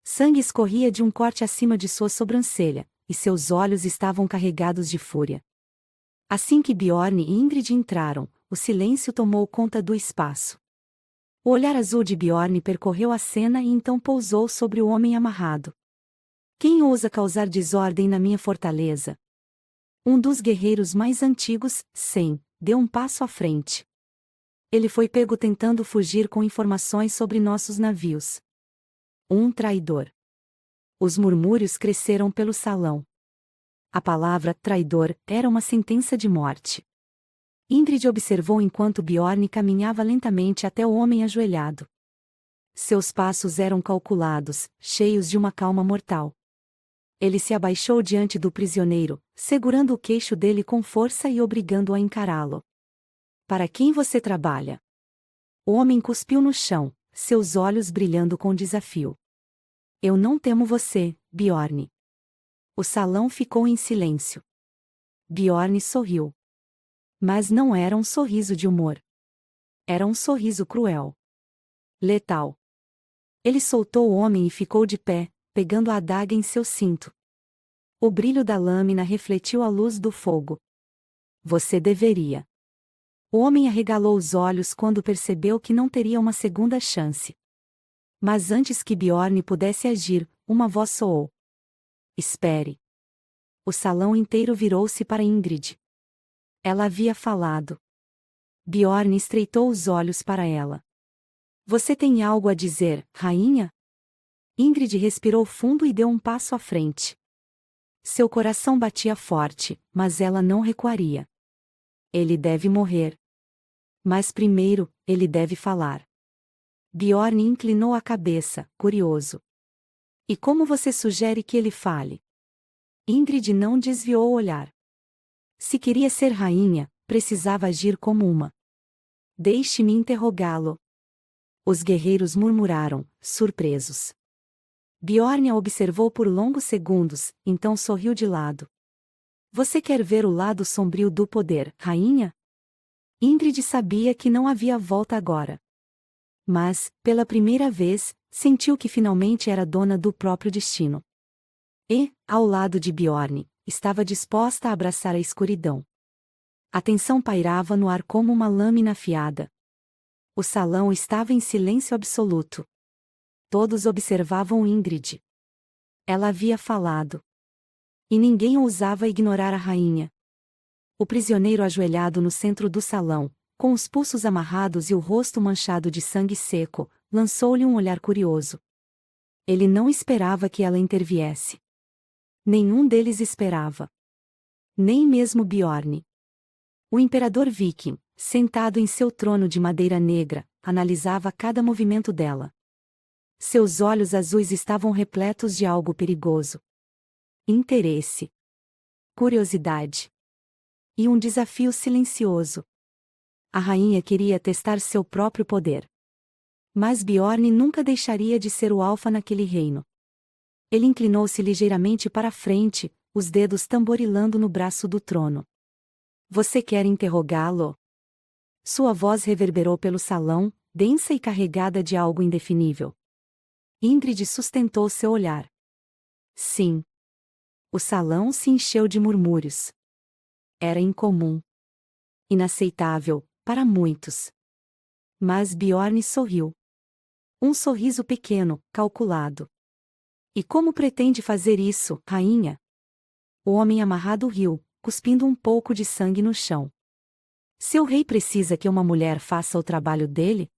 Sangue escorria de um corte acima de sua sobrancelha, e seus olhos estavam carregados de fúria. Assim que Bjorn e Ingrid entraram, o silêncio tomou conta do espaço. O olhar azul de Bjorn percorreu a cena e então pousou sobre o homem amarrado. Quem ousa causar desordem na minha fortaleza? Um dos guerreiros mais antigos, Sen, deu um passo à frente. Ele foi pego tentando fugir com informações sobre nossos navios. Um traidor. Os murmúrios cresceram pelo salão. A palavra traidor era uma sentença de morte. Ingrid observou enquanto Bjorn caminhava lentamente até o homem ajoelhado. Seus passos eram calculados, cheios de uma calma mortal. Ele se abaixou diante do prisioneiro, segurando o queixo dele com força e obrigando-o a encará-lo. Para quem você trabalha? O homem cuspiu no chão, seus olhos brilhando com desafio. Eu não temo você, Bjorn. O salão ficou em silêncio. Bjorn sorriu. Mas não era um sorriso de humor. Era um sorriso cruel. Letal. Ele soltou o homem e ficou de pé, pegando a adaga em seu cinto. O brilho da lâmina refletiu a luz do fogo. Você deveria. O homem arregalou os olhos quando percebeu que não teria uma segunda chance. Mas antes que Bjorn pudesse agir, uma voz soou. Espere. O salão inteiro virou-se para Ingrid. Ela havia falado. Bjorn estreitou os olhos para ela. Você tem algo a dizer, rainha? Ingrid respirou fundo e deu um passo à frente. Seu coração batia forte, mas ela não recuaria. Ele deve morrer. Mas primeiro, ele deve falar. Bjorn inclinou a cabeça, curioso. E como você sugere que ele fale? Ingrid não desviou o olhar. Se queria ser rainha, precisava agir como uma. Deixe-me interrogá-lo. Os guerreiros murmuraram, surpresos. Bjorn a observou por longos segundos, então sorriu de lado. Você quer ver o lado sombrio do poder, rainha? Ingrid sabia que não havia volta agora. Mas, pela primeira vez, sentiu que finalmente era dona do próprio destino. E, ao lado de Bjorn, estava disposta a abraçar a escuridão. A tensão pairava no ar como uma lâmina afiada. O salão estava em silêncio absoluto. Todos observavam Ingrid. Ela havia falado. E ninguém ousava ignorar a rainha. O prisioneiro ajoelhado no centro do salão, com os pulsos amarrados e o rosto manchado de sangue seco, lançou-lhe um olhar curioso. Ele não esperava que ela interviesse. Nenhum deles esperava. Nem mesmo Bjorn. O imperador viking, sentado em seu trono de madeira negra, analisava cada movimento dela. Seus olhos azuis estavam repletos de algo perigoso. Interesse. Curiosidade. E um desafio silencioso. A rainha queria testar seu próprio poder. Mas Bjorn nunca deixaria de ser o alfa naquele reino. Ele inclinou-se ligeiramente para a frente, os dedos tamborilando no braço do trono. Você quer interrogá-lo? Sua voz reverberou pelo salão, densa e carregada de algo indefinível. Ingrid sustentou seu olhar. Sim. O salão se encheu de murmúrios. Era incomum. Inaceitável, para muitos. Mas Bjorn sorriu. Um sorriso pequeno, calculado. E como pretende fazer isso, rainha? O homem amarrado riu, cuspindo um pouco de sangue no chão. Seu rei precisa que uma mulher faça o trabalho dele?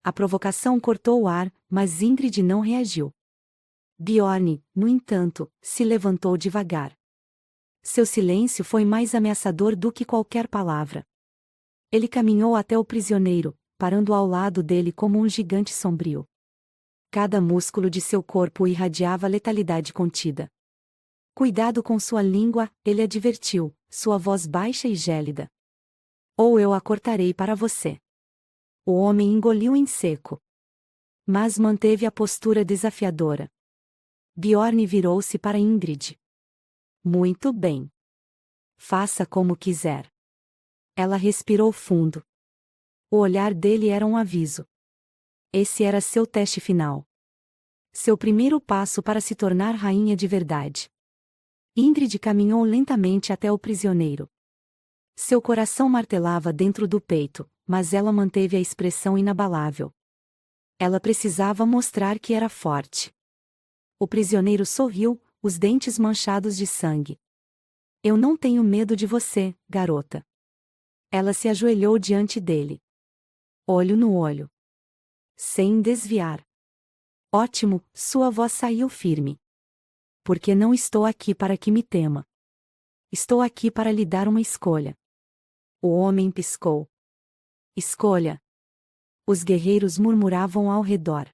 A provocação cortou o ar, mas Ingrid não reagiu. Bjorn, no entanto, se levantou devagar. Seu silêncio foi mais ameaçador do que qualquer palavra. Ele caminhou até o prisioneiro, parando ao lado dele como um gigante sombrio. Cada músculo de seu corpo irradiava letalidade contida. Cuidado com sua língua, ele advertiu, sua voz baixa e gélida. Ou eu a cortarei para você. O homem engoliu em seco. Mas manteve a postura desafiadora. Bjorn virou-se para Ingrid. Muito bem. Faça como quiser. Ela respirou fundo. O olhar dele era um aviso. Esse era seu teste final. Seu primeiro passo para se tornar rainha de verdade. Ingrid caminhou lentamente até o prisioneiro. Seu coração martelava dentro do peito, mas ela manteve a expressão inabalável. Ela precisava mostrar que era forte. O prisioneiro sorriu, os dentes manchados de sangue. Eu não tenho medo de você, garota. Ela se ajoelhou diante dele. Olho no olho. Sem desviar. Ótimo, sua voz saiu firme. Porque não estou aqui para que me tema. Estou aqui para lhe dar uma escolha. O homem piscou. Escolha. Os guerreiros murmuravam ao redor.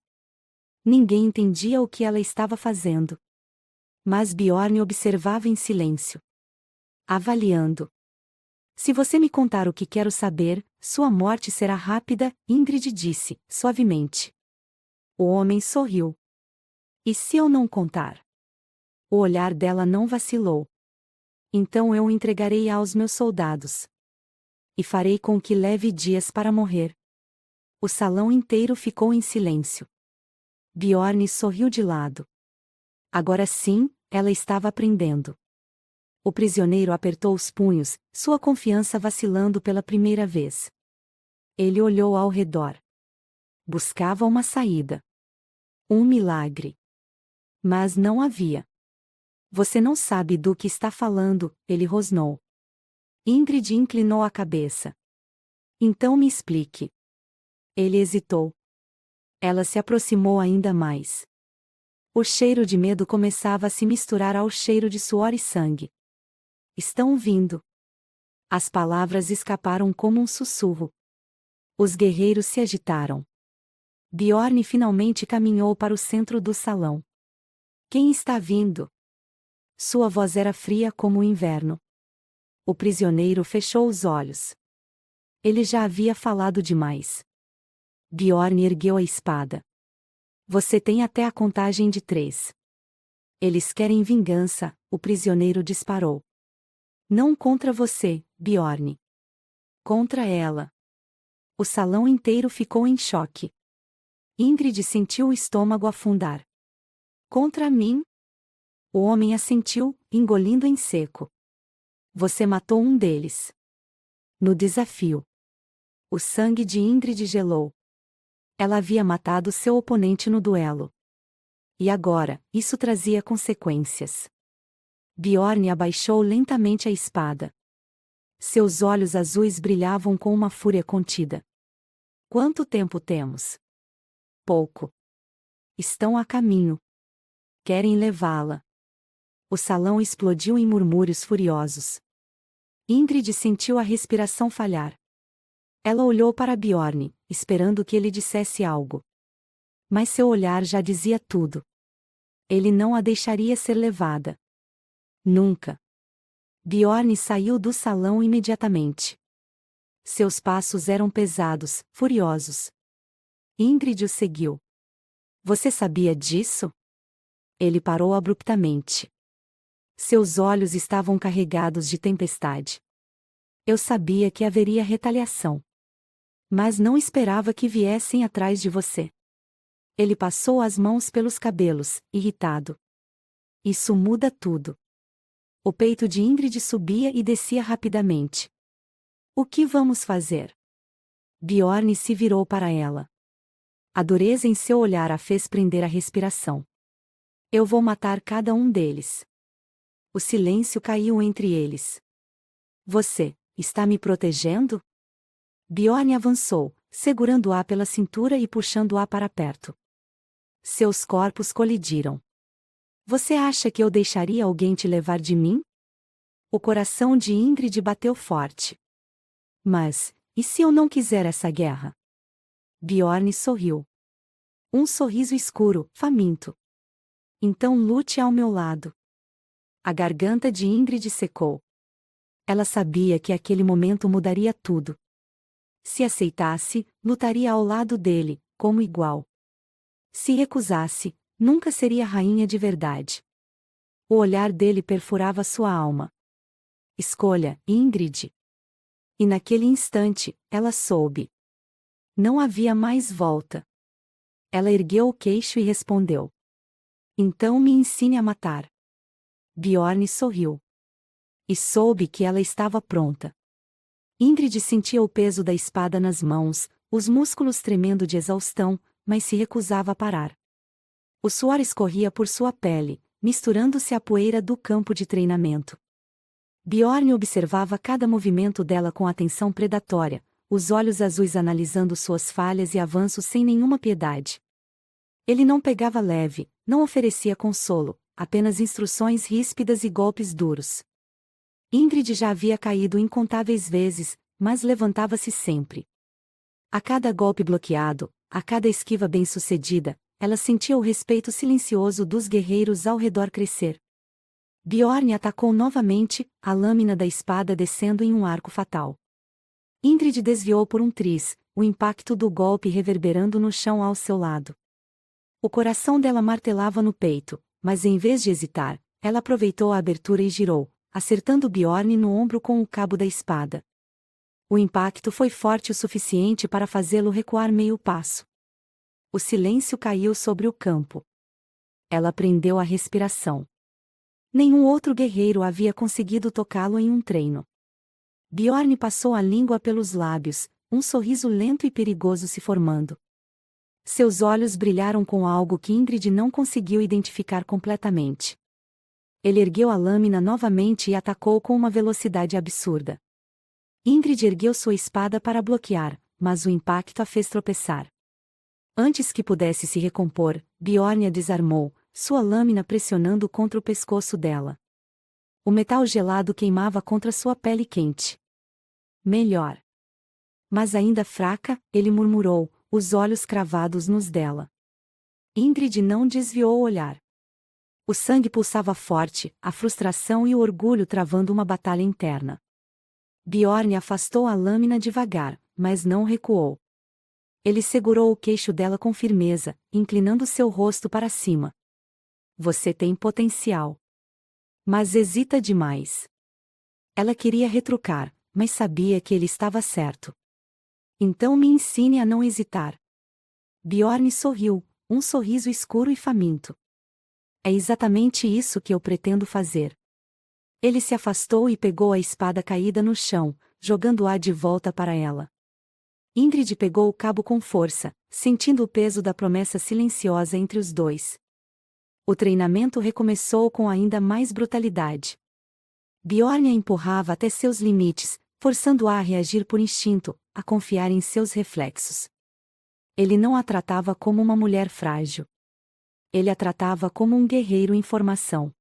Ninguém entendia o que ela estava fazendo. Mas Bjorn observava em silêncio. Avaliando. Se você me contar o que quero saber, sua morte será rápida, Ingrid disse, suavemente. O homem sorriu. E se eu não contar? O olhar dela não vacilou. Então eu o entregarei aos meus soldados. E farei com que leve dias para morrer. O salão inteiro ficou em silêncio. Bjorn sorriu de lado. Agora sim, ela estava aprendendo. O prisioneiro apertou os punhos, sua confiança vacilando pela primeira vez. Ele olhou ao redor. Buscava uma saída. Um milagre. Mas não havia. Você não sabe do que está falando, ele rosnou. Ingrid inclinou a cabeça. Então me explique. Ele hesitou. Ela se aproximou ainda mais. O cheiro de medo começava a se misturar ao cheiro de suor e sangue. Estão vindo. As palavras escaparam como um sussurro. Os guerreiros se agitaram. Bjorn finalmente caminhou para o centro do salão. Quem está vindo? Sua voz era fria como o inverno. O prisioneiro fechou os olhos. Ele já havia falado demais. Bjorn ergueu a espada. Você tem até a contagem de 3. Eles querem vingança, o prisioneiro disparou. Não contra você, Bjorn. Contra ela. O salão inteiro ficou em choque. Ingrid sentiu o estômago afundar. Contra mim? O homem assentiu, engolindo em seco. Você matou um deles. No desafio. O sangue de Ingrid gelou. Ela havia matado seu oponente no duelo. E agora, isso trazia consequências. Bjorn abaixou lentamente a espada. Seus olhos azuis brilhavam com uma fúria contida. Quanto tempo temos? Pouco. Estão a caminho. Querem levá-la. O salão explodiu em murmúrios furiosos. Ingrid sentiu a respiração falhar. Ela olhou para Bjorn, esperando que ele dissesse algo. Mas seu olhar já dizia tudo. Ele não a deixaria ser levada. Nunca. Bjorn saiu do salão imediatamente. Seus passos eram pesados, furiosos. Ingrid o seguiu. Você sabia disso? Ele parou abruptamente. Seus olhos estavam carregados de tempestade. Eu sabia que haveria retaliação. Mas não esperava que viessem atrás de você. Ele passou as mãos pelos cabelos, irritado. Isso muda tudo. O peito de Ingrid subia e descia rapidamente. O que vamos fazer? Bjorn se virou para ela. A dureza em seu olhar a fez prender a respiração. Eu vou matar cada um deles. O silêncio caiu entre eles. Você está me protegendo? Bjorn avançou, segurando-a pela cintura e puxando-a para perto. Seus corpos colidiram. Você acha que eu deixaria alguém te levar de mim? O coração de Ingrid bateu forte. Mas, e se eu não quiser essa guerra? Bjorn sorriu. Um sorriso escuro, faminto. Então lute ao meu lado. A garganta de Ingrid secou. Ela sabia que aquele momento mudaria tudo. Se aceitasse, lutaria ao lado dele, como igual. Se recusasse, nunca seria rainha de verdade. O olhar dele perfurava sua alma. Escolha, Ingrid. E naquele instante, ela soube. Não havia mais volta. Ela ergueu o queixo e respondeu. Então me ensine a matar. Bjorn sorriu. E soube que ela estava pronta. Ingrid sentia o peso da espada nas mãos, os músculos tremendo de exaustão, mas se recusava a parar. O suor escorria por sua pele, misturando-se à poeira do campo de treinamento. Bjorn observava cada movimento dela com atenção predatória, os olhos azuis analisando suas falhas e avanços sem nenhuma piedade. Ele não pegava leve, não oferecia consolo, apenas instruções ríspidas e golpes duros. Ingrid já havia caído incontáveis vezes, mas levantava-se sempre. A cada golpe bloqueado, a cada esquiva bem-sucedida, ela sentia o respeito silencioso dos guerreiros ao redor crescer. Bjorn atacou novamente, a lâmina da espada descendo em um arco fatal. Ingrid desviou por um triz, o impacto do golpe reverberando no chão ao seu lado. O coração dela martelava no peito, mas em vez de hesitar, ela aproveitou a abertura e girou, acertando Bjorn no ombro com o cabo da espada. O impacto foi forte o suficiente para fazê-lo recuar meio passo. O silêncio caiu sobre o campo. Ela prendeu a respiração. Nenhum outro guerreiro havia conseguido tocá-lo em um treino. Bjorn passou a língua pelos lábios, um sorriso lento e perigoso se formando. Seus olhos brilharam com algo que Ingrid não conseguiu identificar completamente. Ele ergueu a lâmina novamente e atacou com uma velocidade absurda. Ingrid ergueu sua espada para bloquear, mas o impacto a fez tropeçar. Antes que pudesse se recompor, Bjorn a desarmou, sua lâmina pressionando contra o pescoço dela. O metal gelado queimava contra sua pele quente. Melhor. Mas ainda fraca, ele murmurou, os olhos cravados nos dela. Ingrid não desviou o olhar. O sangue pulsava forte, a frustração e o orgulho travando uma batalha interna. Bjorn afastou a lâmina devagar, mas não recuou. Ele segurou o queixo dela com firmeza, inclinando seu rosto para cima. Você tem potencial. Mas hesita demais. Ela queria retrucar, mas sabia que ele estava certo. Então me ensine a não hesitar. Bjorn sorriu, um sorriso escuro e faminto. É exatamente isso que eu pretendo fazer. Ele se afastou e pegou a espada caída no chão, jogando-a de volta para ela. Ingrid pegou o cabo com força, sentindo o peso da promessa silenciosa entre os dois. O treinamento recomeçou com ainda mais brutalidade. Bjorn a empurrava até seus limites, forçando-a a reagir por instinto, a confiar em seus reflexos. Ele não a tratava como uma mulher frágil. Ele a tratava como um guerreiro em formação.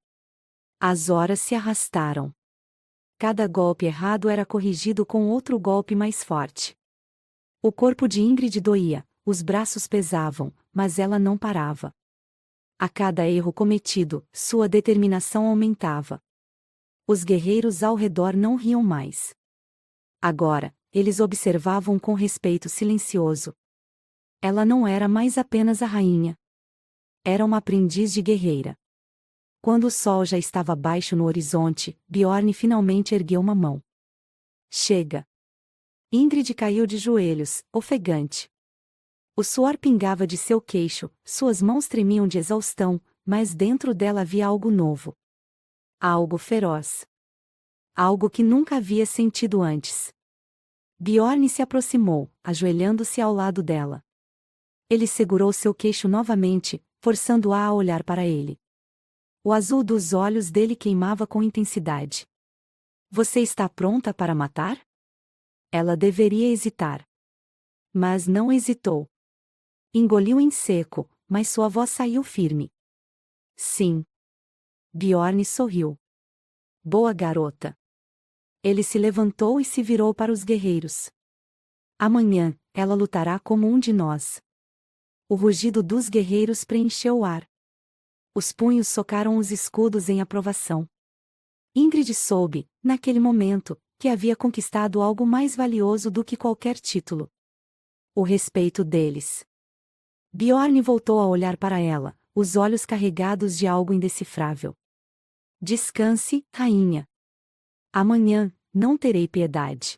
As horas se arrastaram. Cada golpe errado era corrigido com outro golpe mais forte. O corpo de Ingrid doía, os braços pesavam, mas ela não parava. A cada erro cometido, sua determinação aumentava. Os guerreiros ao redor não riam mais. Agora, eles observavam com respeito silencioso. Ela não era mais apenas a rainha. Era uma aprendiz de guerreira. Quando o sol já estava baixo no horizonte, Bjorn finalmente ergueu uma mão. Chega! Ingrid caiu de joelhos, ofegante. O suor pingava de seu queixo, suas mãos tremiam de exaustão, mas dentro dela havia algo novo. Algo feroz. Algo que nunca havia sentido antes. Bjorn se aproximou, ajoelhando-se ao lado dela. Ele segurou seu queixo novamente, forçando-a a olhar para ele. O azul dos olhos dele queimava com intensidade. Você está pronta para matar? Ela deveria hesitar. Mas não hesitou. Engoliu em seco, mas sua voz saiu firme. Sim. Bjorn sorriu. Boa garota. Ele se levantou e se virou para os guerreiros. Amanhã, ela lutará como um de nós. O rugido dos guerreiros preencheu o ar. Os punhos socaram os escudos em aprovação. Ingrid soube, naquele momento, que havia conquistado algo mais valioso do que qualquer título. O respeito deles. Bjorn voltou a olhar para ela, os olhos carregados de algo indecifrável. Descanse, rainha. Amanhã, não terei piedade.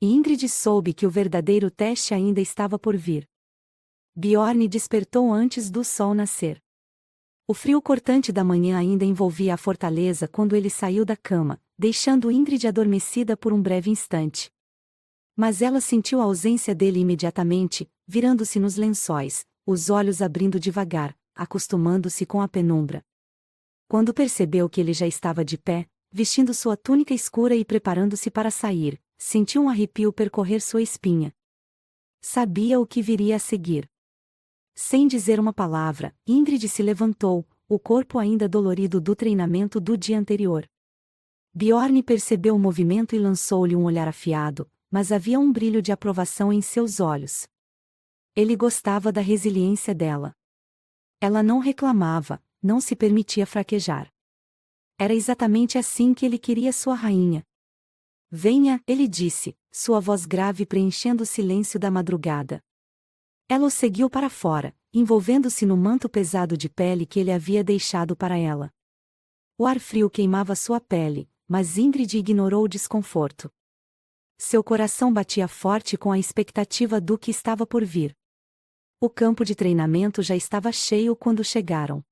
E Ingrid soube que o verdadeiro teste ainda estava por vir. Bjorn despertou antes do sol nascer. O frio cortante da manhã ainda envolvia a fortaleza quando ele saiu da cama, deixando Ingrid adormecida por um breve instante. Mas ela sentiu a ausência dele imediatamente, virando-se nos lençóis, os olhos abrindo devagar, acostumando-se com a penumbra. Quando percebeu que ele já estava de pé, vestindo sua túnica escura e preparando-se para sair, sentiu um arrepio percorrer sua espinha. Sabia o que viria a seguir. Sem dizer uma palavra, Ingrid se levantou, o corpo ainda dolorido do treinamento do dia anterior. Bjorn percebeu o movimento e lançou-lhe um olhar afiado, mas havia um brilho de aprovação em seus olhos. Ele gostava da resiliência dela. Ela não reclamava, não se permitia fraquejar. Era exatamente assim que ele queria sua rainha. Venha, ele disse, sua voz grave preenchendo o silêncio da madrugada. Ela o seguiu para fora, envolvendo-se no manto pesado de pele que ele havia deixado para ela. O ar frio queimava sua pele, mas Ingrid ignorou o desconforto. Seu coração batia forte com a expectativa do que estava por vir. O campo de treinamento já estava cheio quando chegaram.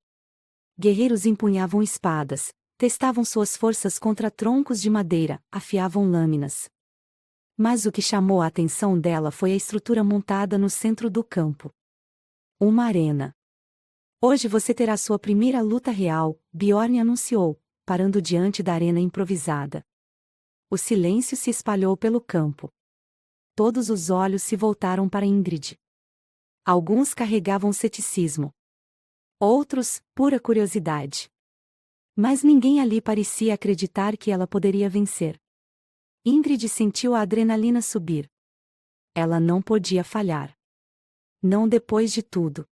Guerreiros empunhavam espadas, testavam suas forças contra troncos de madeira, afiavam lâminas. Mas o que chamou a atenção dela foi a estrutura montada no centro do campo. Uma arena. Hoje você terá sua primeira luta real, Bjorn anunciou, parando diante da arena improvisada. O silêncio se espalhou pelo campo. Todos os olhos se voltaram para Ingrid. Alguns carregavam ceticismo. Outros, pura curiosidade. Mas ninguém ali parecia acreditar que ela poderia vencer. Ingrid sentiu a adrenalina subir. Ela não podia falhar. Não depois de tudo.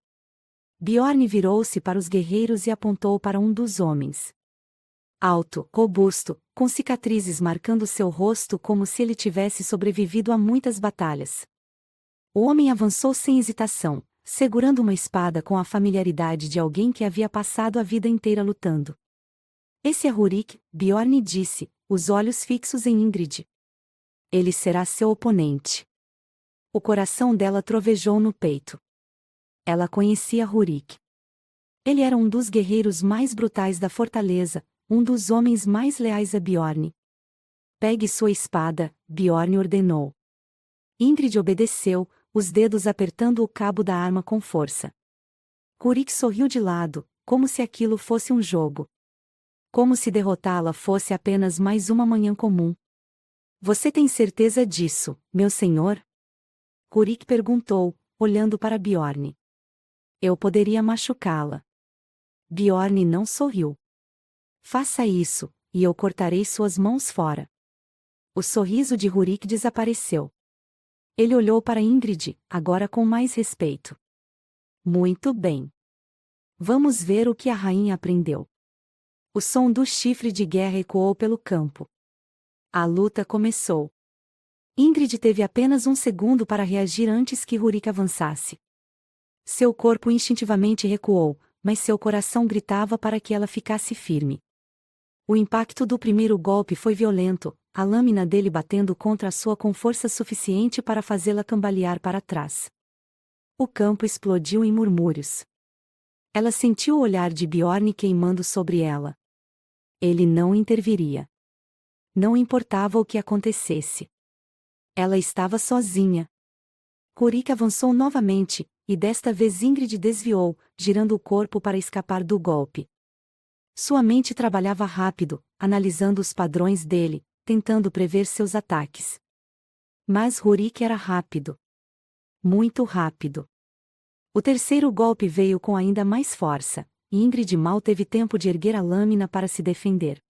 Bjorn virou-se para os guerreiros e apontou para um dos homens. Alto, robusto, com cicatrizes marcando seu rosto como se ele tivesse sobrevivido a muitas batalhas. O homem avançou sem hesitação, segurando uma espada com a familiaridade de alguém que havia passado a vida inteira lutando. Esse é Rurik, Bjorn disse, os olhos fixos em Ingrid. Ele será seu oponente. O coração dela trovejou no peito. Ela conhecia Rurik. Ele era um dos guerreiros mais brutais da fortaleza, um dos homens mais leais a Bjorn. Pegue sua espada, Bjorn ordenou. Ingrid obedeceu, os dedos apertando o cabo da arma com força. Rurik sorriu de lado, como se aquilo fosse um jogo. Como se derrotá-la fosse apenas mais uma manhã comum. Você tem certeza disso, meu senhor? Rurik perguntou, olhando para Bjorn. Eu poderia machucá-la. Bjorn não sorriu. Faça isso, e eu cortarei suas mãos fora. O sorriso de Rurik desapareceu. Ele olhou para Ingrid, agora com mais respeito. Muito bem. Vamos ver o que a rainha aprendeu. O som do chifre de guerra ecoou pelo campo. A luta começou. Ingrid teve apenas um segundo para reagir antes que Rurik avançasse. Seu corpo instintivamente recuou, mas seu coração gritava para que ela ficasse firme. O impacto do primeiro golpe foi violento, a lâmina dele batendo contra a sua com força suficiente para fazê-la cambalear para trás. O campo explodiu em murmúrios. Ela sentiu o olhar de Bjorn queimando sobre ela. Ele não interviria. Não importava o que acontecesse. Ela estava sozinha. Rurik avançou novamente, e desta vez Ingrid desviou, girando o corpo para escapar do golpe. Sua mente trabalhava rápido, analisando os padrões dele, tentando prever seus ataques. Mas Rurik era rápido. Muito rápido. O terceiro golpe veio com ainda mais força, e Ingrid mal teve tempo de erguer a lâmina para se defender.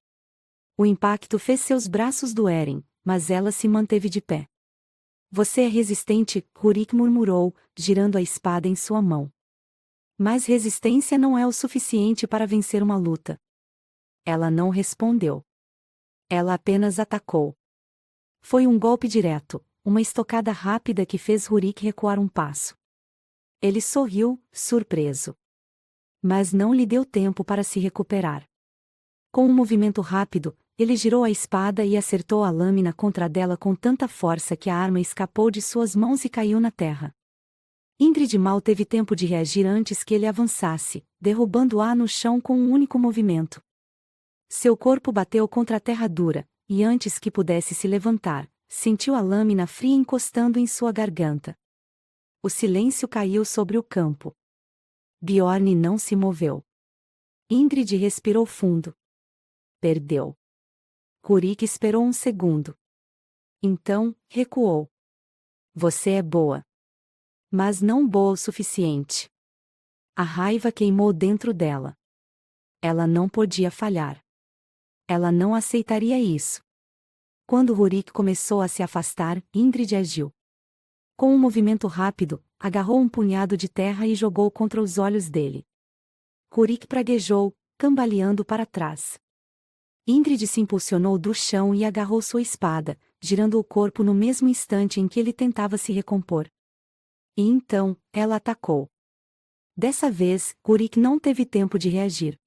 O impacto fez seus braços doerem, mas ela se manteve de pé. Você é resistente, Rurik murmurou, girando a espada em sua mão. Mas resistência não é o suficiente para vencer uma luta. Ela não respondeu. Ela apenas atacou. Foi um golpe direto, uma estocada rápida que fez Rurik recuar um passo. Ele sorriu, surpreso. Mas não lhe deu tempo para se recuperar. Com um movimento rápido, ele girou a espada e acertou a lâmina contra dela com tanta força que a arma escapou de suas mãos e caiu na terra. Ingrid mal teve tempo de reagir antes que ele avançasse, derrubando-a no chão com um único movimento. Seu corpo bateu contra a terra dura, e antes que pudesse se levantar, sentiu a lâmina fria encostando em sua garganta. O silêncio caiu sobre o campo. Bjorn não se moveu. Ingrid respirou fundo. Perdeu. Rurik esperou um segundo. Então, recuou. Você é boa. Mas não boa o suficiente. A raiva queimou dentro dela. Ela não podia falhar. Ela não aceitaria isso. Quando Rurik começou a se afastar, Ingrid agiu. Com um movimento rápido, agarrou um punhado de terra e jogou contra os olhos dele. Rurik praguejou, cambaleando para trás. Ingrid se impulsionou do chão e agarrou sua espada, girando o corpo no mesmo instante em que ele tentava se recompor. E então, ela atacou. Dessa vez, Rurik não teve tempo de reagir.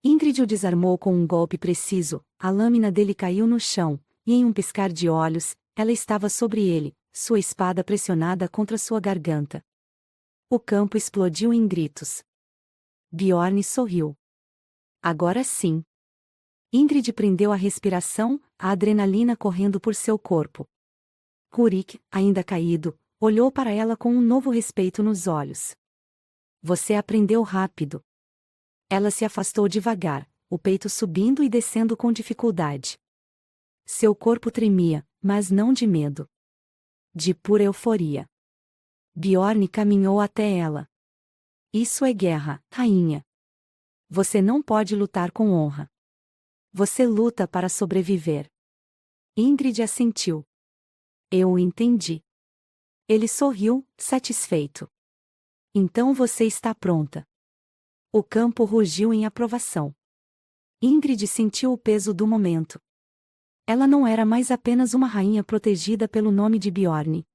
Ingrid o desarmou com um golpe preciso, a lâmina dele caiu no chão, e em um piscar de olhos, ela estava sobre ele, sua espada pressionada contra sua garganta. O campo explodiu em gritos. Bjorn sorriu. Agora sim. Ingrid prendeu a respiração, a adrenalina correndo por seu corpo. Rurik, ainda caído, olhou para ela com um novo respeito nos olhos. Você aprendeu rápido. Ela se afastou devagar, o peito subindo e descendo com dificuldade. Seu corpo tremia, mas não de medo. De pura euforia. Bjorn caminhou até ela. Isso é guerra, rainha. Você não pode lutar com honra. Você luta para sobreviver. Ingrid assentiu. Eu o entendi. Ele sorriu, satisfeito. Então você está pronta. O campo rugiu em aprovação. Ingrid sentiu o peso do momento. Ela não era mais apenas uma rainha protegida pelo nome de Bjorn.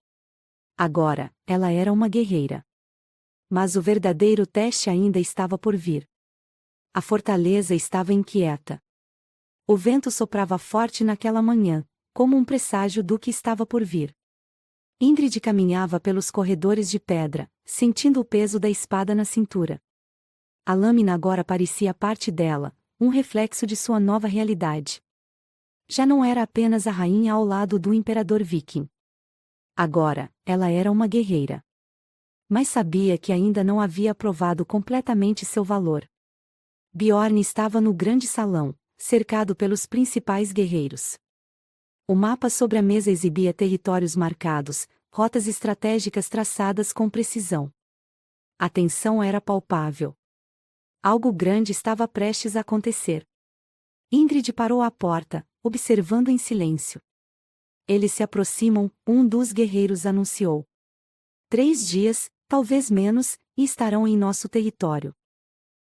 Agora, ela era uma guerreira. Mas o verdadeiro teste ainda estava por vir. A fortaleza estava inquieta. O vento soprava forte naquela manhã, como um presságio do que estava por vir. Ingrid caminhava pelos corredores de pedra, sentindo o peso da espada na cintura. A lâmina agora parecia parte dela, um reflexo de sua nova realidade. Já não era apenas a rainha ao lado do imperador viking. Agora, ela era uma guerreira. Mas sabia que ainda não havia provado completamente seu valor. Bjorn estava no grande salão, cercado pelos principais guerreiros. O mapa sobre a mesa exibia territórios marcados, rotas estratégicas traçadas com precisão. A tensão era palpável. Algo grande estava prestes a acontecer. Ingrid parou à porta, observando em silêncio. Eles se aproximam, um dos guerreiros anunciou. 3 dias, talvez menos, e estarão em nosso território.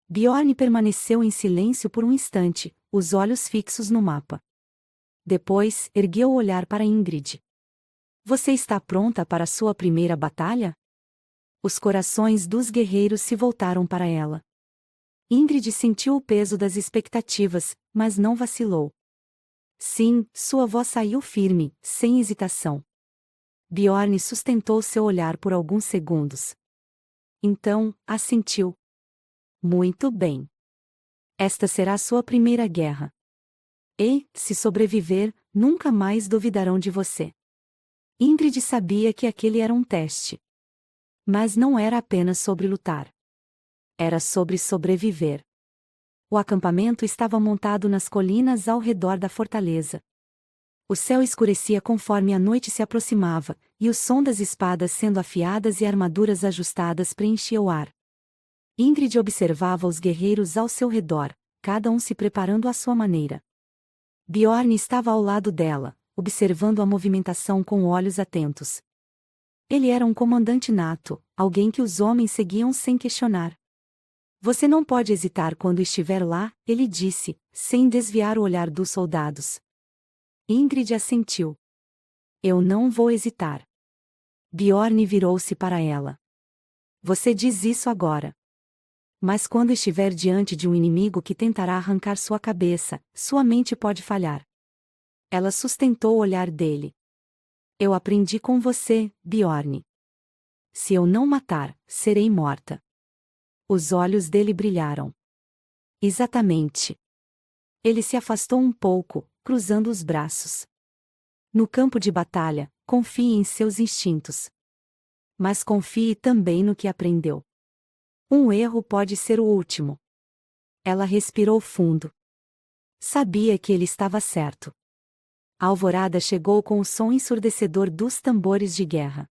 Bjorn permaneceu em silêncio por um instante, os olhos fixos no mapa. Depois, ergueu o olhar para Ingrid. Você está pronta para sua primeira batalha? Os corações dos guerreiros se voltaram para ela. Ingrid sentiu o peso das expectativas, mas não vacilou. Sim, sua voz saiu firme, sem hesitação. Bjorn sustentou seu olhar por alguns segundos. Então, assentiu. Muito bem. Esta será sua primeira guerra. E, se sobreviver, nunca mais duvidarão de você. Ingrid sabia que aquele era um teste. Mas não era apenas sobre lutar. Era sobre sobreviver. O acampamento estava montado nas colinas ao redor da fortaleza. O céu escurecia conforme a noite se aproximava, e o som das espadas sendo afiadas e armaduras ajustadas preenchia o ar. Ingrid observava os guerreiros ao seu redor, cada um se preparando à sua maneira. Bjorn estava ao lado dela, observando a movimentação com olhos atentos. Ele era um comandante nato, alguém que os homens seguiam sem questionar. Você não pode hesitar quando estiver lá, ele disse, sem desviar o olhar dos soldados. Ingrid assentiu. Eu não vou hesitar. Bjorn virou-se para ela. Você diz isso agora. Mas quando estiver diante de um inimigo que tentará arrancar sua cabeça, sua mente pode falhar. Ela sustentou o olhar dele. Eu aprendi com você, Bjorn. Se eu não matar, serei morta. Os olhos dele brilharam. Exatamente. Ele se afastou um pouco, cruzando os braços. No campo de batalha, confie em seus instintos. Mas confie também no que aprendeu. Um erro pode ser o último. Ela respirou fundo. Sabia que ele estava certo. A alvorada chegou com o som ensurdecedor dos tambores de guerra.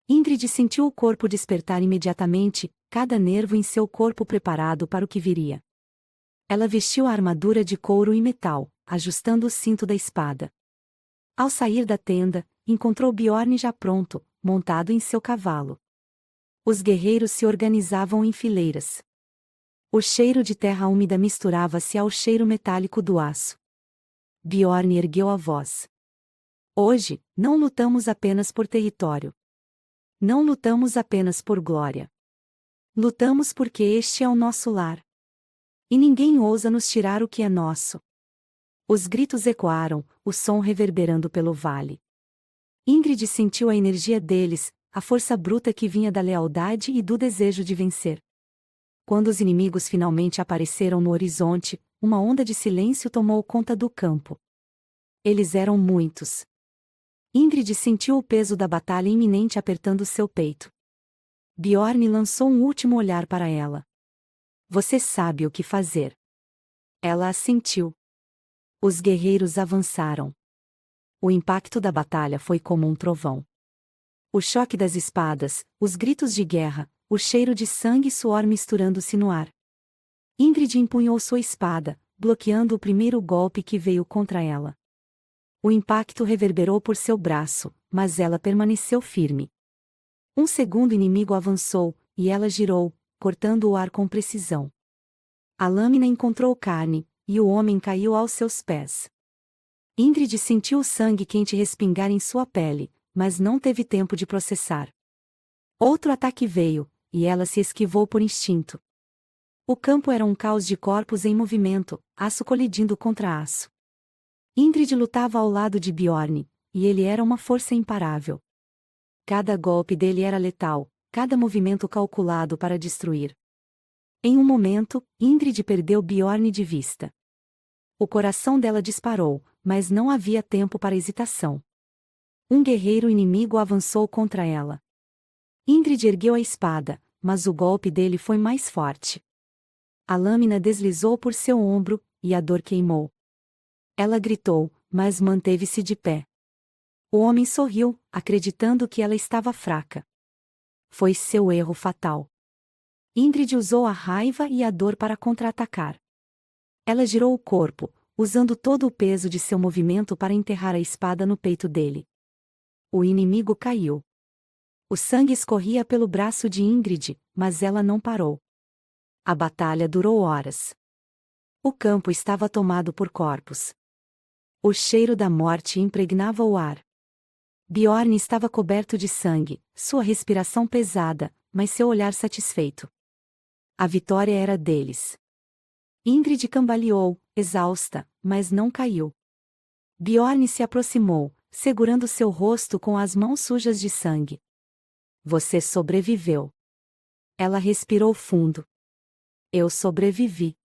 Ingrid sentiu o corpo despertar imediatamente, cada nervo em seu corpo preparado para o que viria. Ela vestiu a armadura de couro e metal, ajustando o cinto da espada. Ao sair da tenda, encontrou Bjorn já pronto, montado em seu cavalo. Os guerreiros se organizavam em fileiras. O cheiro de terra úmida misturava-se ao cheiro metálico do aço. Bjorn ergueu a voz. Hoje, não lutamos apenas por território. Não lutamos apenas por glória. Lutamos porque este é o nosso lar. E ninguém ousa nos tirar o que é nosso. Os gritos ecoaram, o som reverberando pelo vale. Ingrid sentiu a energia deles, a força bruta que vinha da lealdade e do desejo de vencer. Quando os inimigos finalmente apareceram no horizonte, uma onda de silêncio tomou conta do campo. Eles eram muitos. Ingrid sentiu o peso da batalha iminente apertando seu peito. Bjorn lançou um último olhar para ela. Você sabe o que fazer. Ela assentiu. Os guerreiros avançaram. O impacto da batalha foi como um trovão. O choque das espadas, os gritos de guerra, o cheiro de sangue e suor misturando-se no ar. Ingrid empunhou sua espada, bloqueando o primeiro golpe que veio contra ela. O impacto reverberou por seu braço, mas ela permaneceu firme. Um segundo inimigo avançou, e ela girou, cortando o ar com precisão. A lâmina encontrou carne, e o homem caiu aos seus pés. Ingrid sentiu o sangue quente respingar em sua pele, mas não teve tempo de processar. Outro ataque veio, e ela se esquivou por instinto. O campo era um caos de corpos em movimento, aço colidindo contra aço. Ingrid lutava ao lado de Bjorn, e ele era uma força imparável. Cada golpe dele era letal, cada movimento calculado para destruir. Em um momento, Ingrid perdeu Bjorn de vista. O coração dela disparou, mas não havia tempo para hesitação. Um guerreiro inimigo avançou contra ela. Ingrid ergueu a espada, mas o golpe dele foi mais forte. A lâmina deslizou por seu ombro, e a dor queimou. Ela gritou, mas manteve-se de pé. O homem sorriu, acreditando que ela estava fraca. Foi seu erro fatal. Ingrid usou a raiva e a dor para contra-atacar. Ela girou o corpo, usando todo o peso de seu movimento para enterrar a espada no peito dele. O inimigo caiu. O sangue escorria pelo braço de Ingrid, mas ela não parou. A batalha durou horas. O campo estava tomado por corpos. O cheiro da morte impregnava o ar. Bjorn estava coberto de sangue, sua respiração pesada, mas seu olhar satisfeito. A vitória era deles. Ingrid cambaleou, exausta, mas não caiu. Bjorn se aproximou, segurando seu rosto com as mãos sujas de sangue. Você sobreviveu. Ela respirou fundo. Eu sobrevivi.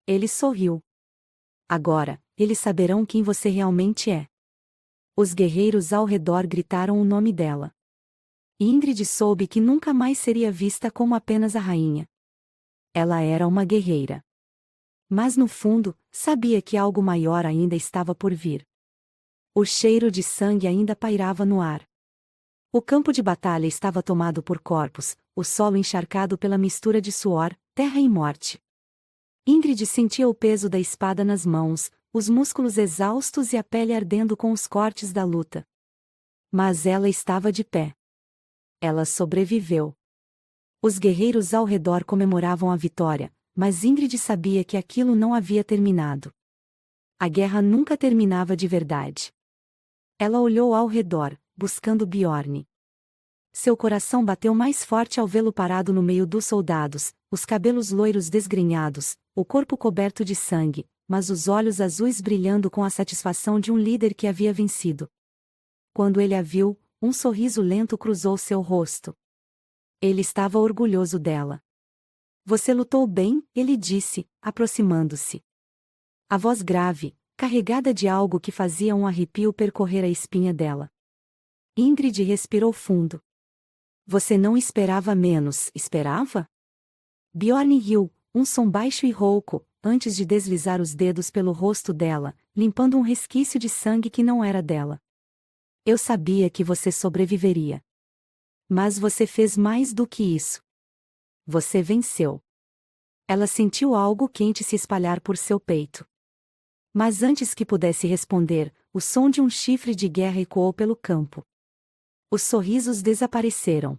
Ele sorriu. Agora, eles saberão quem você realmente é. Os guerreiros ao redor gritaram o nome dela. Ingrid soube que nunca mais seria vista como apenas a rainha. Ela era uma guerreira. Mas no fundo, sabia que algo maior ainda estava por vir. O cheiro de sangue ainda pairava no ar. O campo de batalha estava tomado por corpos, o solo encharcado pela mistura de suor, terra e morte. Ingrid sentia o peso da espada nas mãos, os músculos exaustos e a pele ardendo com os cortes da luta. Mas ela estava de pé. Ela sobreviveu. Os guerreiros ao redor comemoravam a vitória, mas Ingrid sabia que aquilo não havia terminado. A guerra nunca terminava de verdade. Ela olhou ao redor, buscando Bjorn. Seu coração bateu mais forte ao vê-lo parado no meio dos soldados, os cabelos loiros desgrenhados, o corpo coberto de sangue, mas os olhos azuis brilhando com a satisfação de um líder que havia vencido. Quando ele a viu, um sorriso lento cruzou seu rosto. Ele estava orgulhoso dela. Você lutou bem, ele disse, aproximando-se. A voz grave, carregada de algo que fazia um arrepio percorrer a espinha dela. Ingrid respirou fundo. Você não esperava menos, esperava? Bjorn riu, um som baixo e rouco, antes de deslizar os dedos pelo rosto dela, limpando um resquício de sangue que não era dela. Eu sabia que você sobreviveria. Mas você fez mais do que isso. Você venceu. Ela sentiu algo quente se espalhar por seu peito. Mas antes que pudesse responder, o som de um chifre de guerra ecoou pelo campo. Os sorrisos desapareceram.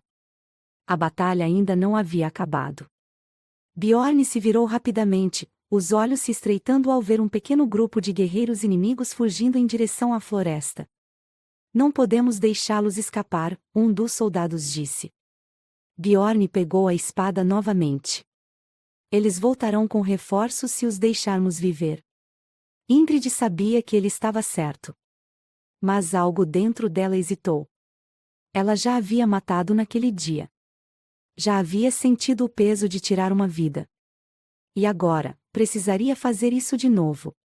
A batalha ainda não havia acabado. Bjorn se virou rapidamente, os olhos se estreitando ao ver um pequeno grupo de guerreiros inimigos fugindo em direção à floresta. Não podemos deixá-los escapar, um dos soldados disse. Bjorn pegou a espada novamente. Eles voltarão com reforços se os deixarmos viver. Ingrid sabia que ele estava certo. Mas algo dentro dela hesitou. Ela já havia matado naquele dia. Já havia sentido o peso de tirar uma vida. E agora, precisaria fazer isso de novo.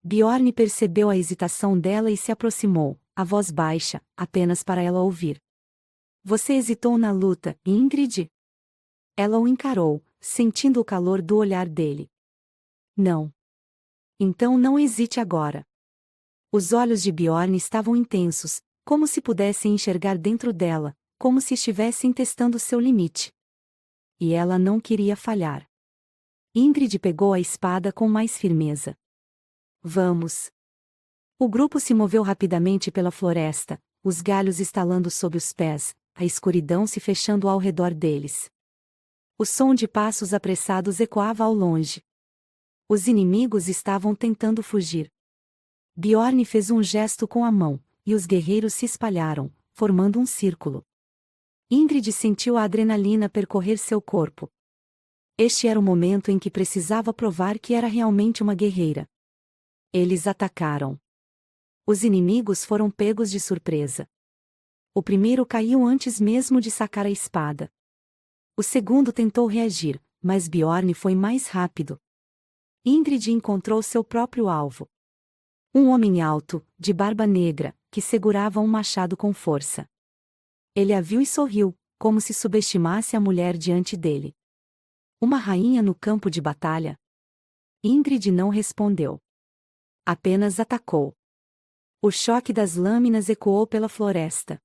Bjorn percebeu a hesitação dela e se aproximou, a voz baixa, apenas para ela ouvir. Você hesitou na luta, Ingrid? Ela o encarou, sentindo o calor do olhar dele. Não. Então não hesite agora. Os olhos de Bjorn estavam intensos, como se pudessem enxergar dentro dela, como se estivessem testando seu limite. E ela não queria falhar. Ingrid pegou a espada com mais firmeza. Vamos! O grupo se moveu rapidamente pela floresta, os galhos estalando sob os pés, a escuridão se fechando ao redor deles. O som de passos apressados ecoava ao longe. Os inimigos estavam tentando fugir. Bjorn fez um gesto com a mão, e os guerreiros se espalharam, formando um círculo. Ingrid sentiu a adrenalina percorrer seu corpo. Este era o momento em que precisava provar que era realmente uma guerreira. Eles atacaram. Os inimigos foram pegos de surpresa. O primeiro caiu antes mesmo de sacar a espada. O segundo tentou reagir, mas Bjorn foi mais rápido. Ingrid encontrou seu próprio alvo. Um homem alto, de barba negra, que segurava um machado com força. Ele a viu e sorriu, como se subestimasse a mulher diante dele. Uma rainha no campo de batalha? Ingrid não respondeu. Apenas atacou. O choque das lâminas ecoou pela floresta.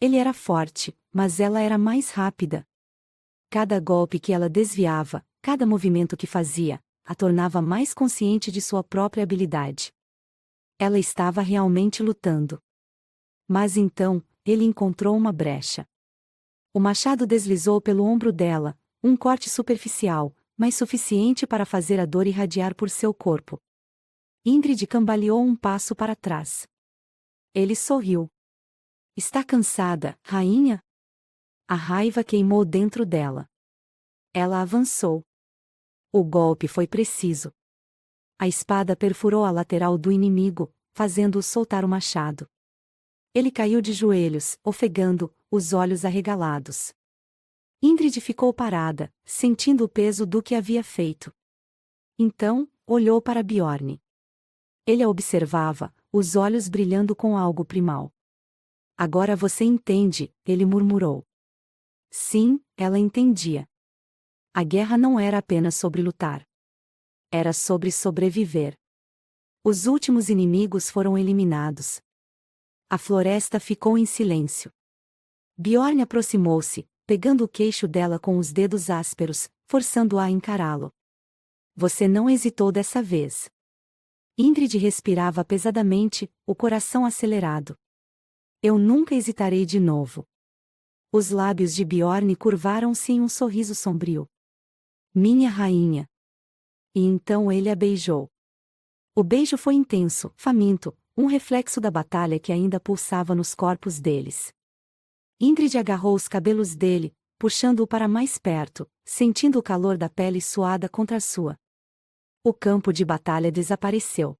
Ele era forte, mas ela era mais rápida. Cada golpe que ela desviava, cada movimento que fazia, a tornava mais consciente de sua própria habilidade. Ela estava realmente lutando. Mas então, ele encontrou uma brecha. O machado deslizou pelo ombro dela, um corte superficial, mas suficiente para fazer a dor irradiar por seu corpo. Ingrid cambaleou um passo para trás. Ele sorriu. Está cansada, rainha? A raiva queimou dentro dela. Ela avançou. O golpe foi preciso. A espada perfurou a lateral do inimigo, fazendo-o soltar o machado. Ele caiu de joelhos, ofegando, os olhos arregalados. Ingrid ficou parada, sentindo o peso do que havia feito. Então, olhou para Bjorn. Ele a observava, os olhos brilhando com algo primal. Agora você entende, ele murmurou. Sim, ela entendia. A guerra não era apenas sobre lutar. Era sobre sobreviver. Os últimos inimigos foram eliminados. A floresta ficou em silêncio. Bjorn aproximou-se, pegando o queixo dela com os dedos ásperos, forçando-a a encará-lo. Você não hesitou dessa vez. Ingrid respirava pesadamente, o coração acelerado. Eu nunca hesitarei de novo. Os lábios de Bjorn curvaram-se em um sorriso sombrio. Minha rainha. E então ele a beijou. O beijo foi intenso, faminto, um reflexo da batalha que ainda pulsava nos corpos deles. Ingrid agarrou os cabelos dele, puxando-o para mais perto, sentindo o calor da pele suada contra a sua. O campo de batalha desapareceu.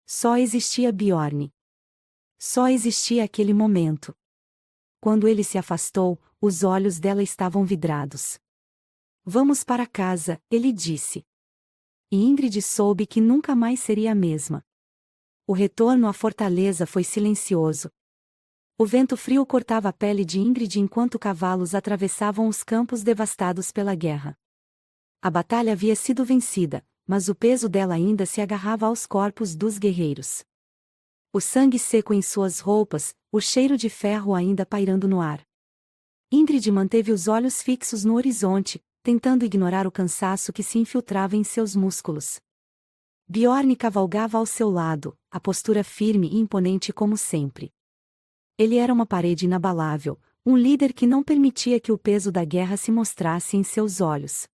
Só existia Bjorn. Só existia aquele momento. Quando ele se afastou, os olhos dela estavam vidrados. Vamos para casa, ele disse. E Ingrid soube que nunca mais seria a mesma. O retorno à fortaleza foi silencioso. O vento frio cortava a pele de Ingrid enquanto cavalos atravessavam os campos devastados pela guerra. A batalha havia sido vencida, mas o peso dela ainda se agarrava aos corpos dos guerreiros. O sangue seco em suas roupas, o cheiro de ferro ainda pairando no ar. Ingrid manteve os olhos fixos no horizonte, tentando ignorar o cansaço que se infiltrava em seus músculos. Bjorn cavalgava ao seu lado, a postura firme e imponente como sempre. Ele era uma parede inabalável, um líder que não permitia que o peso da guerra se mostrasse em seus olhos.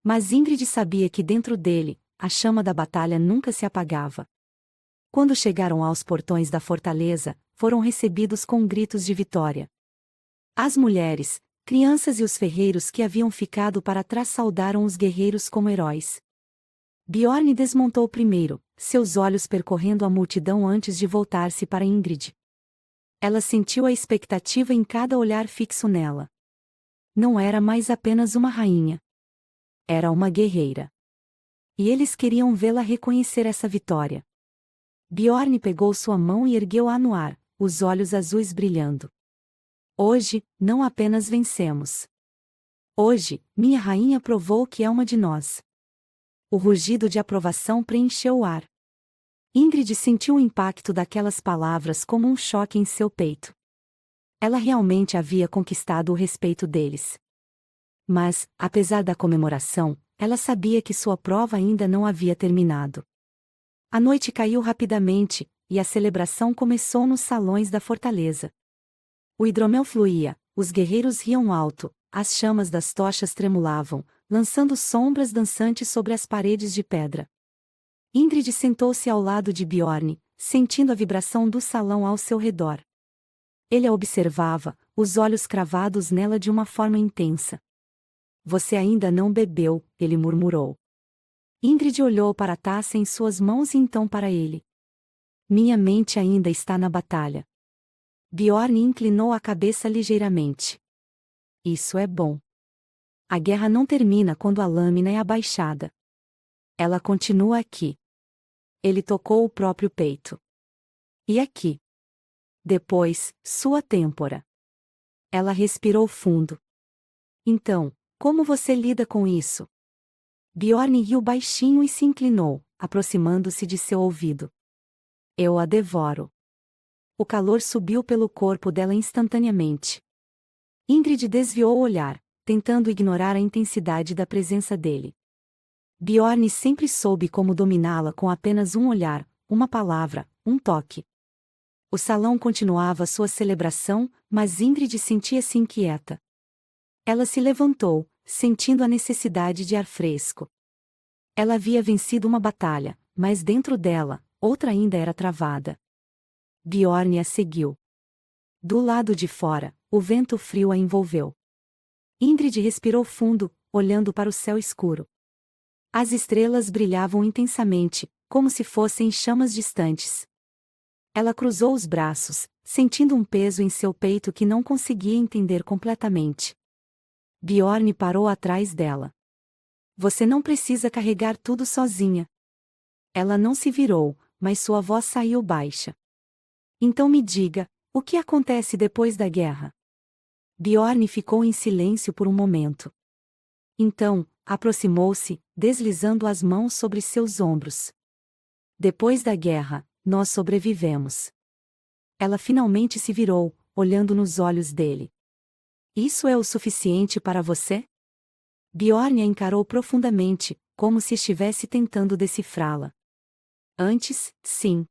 Mas Ingrid sabia que dentro dele, a chama da batalha nunca se apagava. Quando chegaram aos portões da fortaleza, foram recebidos com gritos de vitória. As mulheres, crianças e os ferreiros que haviam ficado para trás saudaram os guerreiros como heróis. Bjorn desmontou primeiro, seus olhos percorrendo a multidão antes de voltar-se para Ingrid. Ela sentiu a expectativa em cada olhar fixo nela. Não era mais apenas uma rainha. Era uma guerreira. E eles queriam vê-la reconhecer essa vitória. Bjorn pegou sua mão e ergueu-a no ar, os olhos azuis brilhando. Hoje, não apenas vencemos. Hoje, minha rainha provou que é uma de nós. O rugido de aprovação preencheu o ar. Ingrid sentiu o impacto daquelas palavras como um choque em seu peito. Ela realmente havia conquistado o respeito deles. Mas, apesar da comemoração, ela sabia que sua prova ainda não havia terminado. A noite caiu rapidamente, e a celebração começou nos salões da fortaleza. O hidromel fluía, os guerreiros riam alto, as chamas das tochas tremulavam, lançando sombras dançantes sobre as paredes de pedra. Ingrid sentou-se ao lado de Bjorn, sentindo a vibração do salão ao seu redor. Ele a observava, os olhos cravados nela de uma forma intensa. Você ainda não bebeu, ele murmurou. Ingrid olhou para a taça em suas mãos e então para ele. Minha mente ainda está na batalha. Bjorn inclinou a cabeça ligeiramente. Isso é bom. A guerra não termina quando a lâmina é abaixada. Ela continua aqui. Ele tocou o próprio peito. E aqui. Depois, sua têmpora. Ela respirou fundo. Então, como você lida com isso? Bjorn riu baixinho e se inclinou, aproximando-se de seu ouvido. Eu a devoro. O calor subiu pelo corpo dela instantaneamente. Ingrid desviou o olhar, tentando ignorar a intensidade da presença dele. Bjorn sempre soube como dominá-la com apenas um olhar, uma palavra, um toque. O salão continuava sua celebração, mas Ingrid sentia-se inquieta. Ela se levantou, sentindo a necessidade de ar fresco. Ela havia vencido uma batalha, mas dentro dela, outra ainda era travada. Bjorn a seguiu. Do lado de fora, o vento frio a envolveu. Ingrid respirou fundo, olhando para o céu escuro. As estrelas brilhavam intensamente, como se fossem chamas distantes. Ela cruzou os braços, sentindo um peso em seu peito que não conseguia entender completamente. Bjorn parou atrás dela. Você não precisa carregar tudo sozinha. Ela não se virou, mas sua voz saiu baixa. Então me diga, o que acontece depois da guerra? Bjorn ficou em silêncio por um momento. Então, aproximou-se, deslizando as mãos sobre seus ombros. Depois da guerra, nós sobrevivemos. Ela finalmente se virou, olhando nos olhos dele. Isso é o suficiente para você? Bjorn a encarou profundamente, como se estivesse tentando decifrá-la. Antes, sim.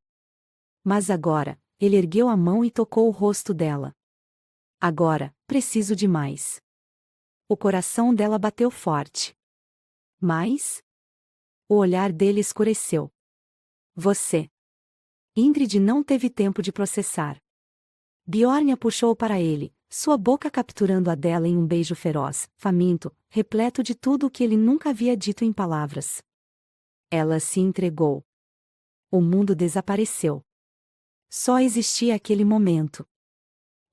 Mas agora, ele ergueu a mão e tocou o rosto dela. Agora, preciso de mais. O coração dela bateu forte. Mais? O olhar dele escureceu. Você. Ingrid não teve tempo de processar. Bjorn a puxou para ele, sua boca capturando a dela em um beijo feroz, faminto, repleto de tudo o que ele nunca havia dito em palavras. Ela se entregou. O mundo desapareceu. Só existia aquele momento.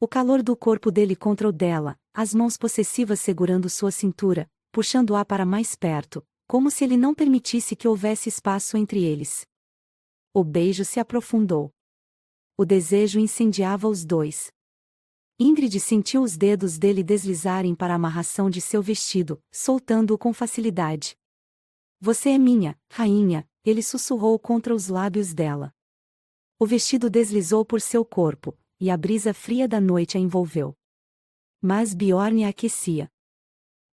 O calor do corpo dele contra o dela, as mãos possessivas segurando sua cintura, puxando-a para mais perto, como se ele não permitisse que houvesse espaço entre eles. O beijo se aprofundou. O desejo incendiava os dois. Ingrid sentiu os dedos dele deslizarem para a amarração de seu vestido, soltando-o com facilidade. Você é minha, rainha, ele sussurrou contra os lábios dela. O vestido deslizou por seu corpo, e a brisa fria da noite a envolveu. Mas Bjorn a aquecia.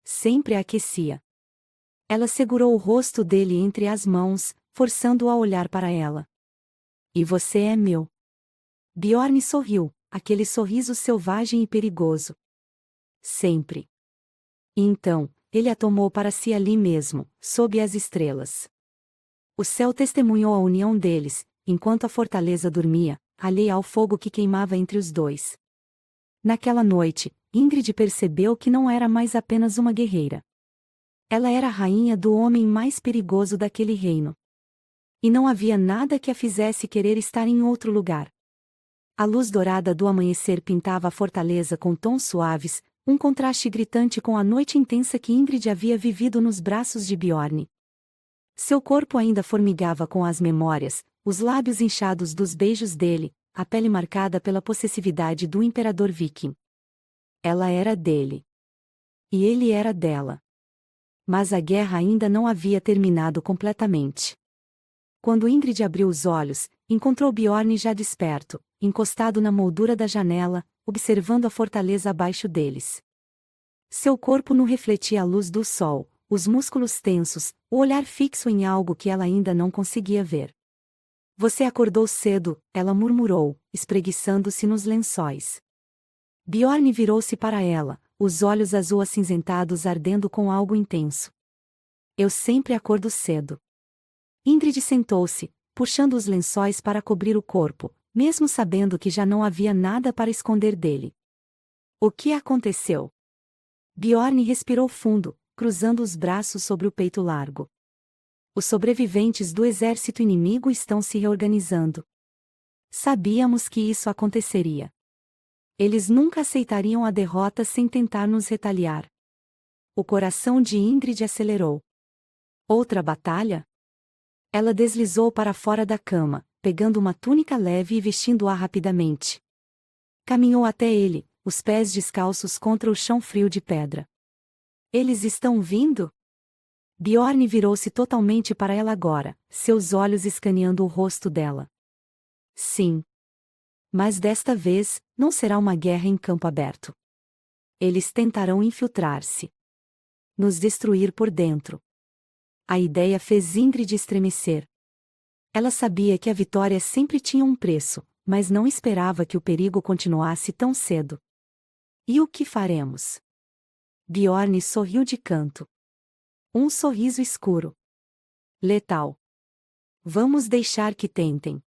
Sempre a aquecia. Ela segurou o rosto dele entre as mãos, forçando-o a olhar para ela. E você é meu. Bjorn sorriu, aquele sorriso selvagem e perigoso. Sempre. E então, ele a tomou para si ali mesmo, sob as estrelas. O céu testemunhou a união deles, enquanto a fortaleza dormia, alheia ao fogo que queimava entre os dois. Naquela noite, Ingrid percebeu que não era mais apenas uma guerreira. Ela era a rainha do homem mais perigoso daquele reino. E não havia nada que a fizesse querer estar em outro lugar. A luz dourada do amanhecer pintava a fortaleza com tons suaves, um contraste gritante com a noite intensa que Ingrid havia vivido nos braços de Bjorn. Seu corpo ainda formigava com as memórias, os lábios inchados dos beijos dele, a pele marcada pela possessividade do imperador viking. Ela era dele. E ele era dela. Mas a guerra ainda não havia terminado completamente. Quando Ingrid abriu os olhos, encontrou Bjorn já desperto, encostado na moldura da janela, observando a fortaleza abaixo deles. Seu corpo nu refletia a luz do sol, os músculos tensos, o olhar fixo em algo que ela ainda não conseguia ver. Você acordou cedo, ela murmurou, espreguiçando-se nos lençóis. Bjorn virou-se para ela, os olhos azul-acinzentados ardendo com algo intenso. Eu sempre acordo cedo. Ingrid sentou-se, puxando os lençóis para cobrir o corpo, mesmo sabendo que já não havia nada para esconder dele. O que aconteceu? Bjorn respirou fundo, cruzando os braços sobre o peito largo. Os sobreviventes do exército inimigo estão se reorganizando. Sabíamos que isso aconteceria. Eles nunca aceitariam a derrota sem tentar nos retaliar. O coração de Ingrid acelerou. Outra batalha? Ela deslizou para fora da cama, pegando uma túnica leve e vestindo-a rapidamente. Caminhou até ele, os pés descalços contra o chão frio de pedra. Eles estão vindo? Bjorn virou-se totalmente para ela agora, seus olhos escaneando o rosto dela. Sim. Mas desta vez, não será uma guerra em campo aberto. Eles tentarão infiltrar-se. Nos destruir por dentro. A ideia fez Ingrid estremecer. Ela sabia que a vitória sempre tinha um preço, mas não esperava que o perigo continuasse tão cedo. E o que faremos? Bjorn sorriu de canto. Um sorriso escuro. Letal. Vamos deixar que tentem.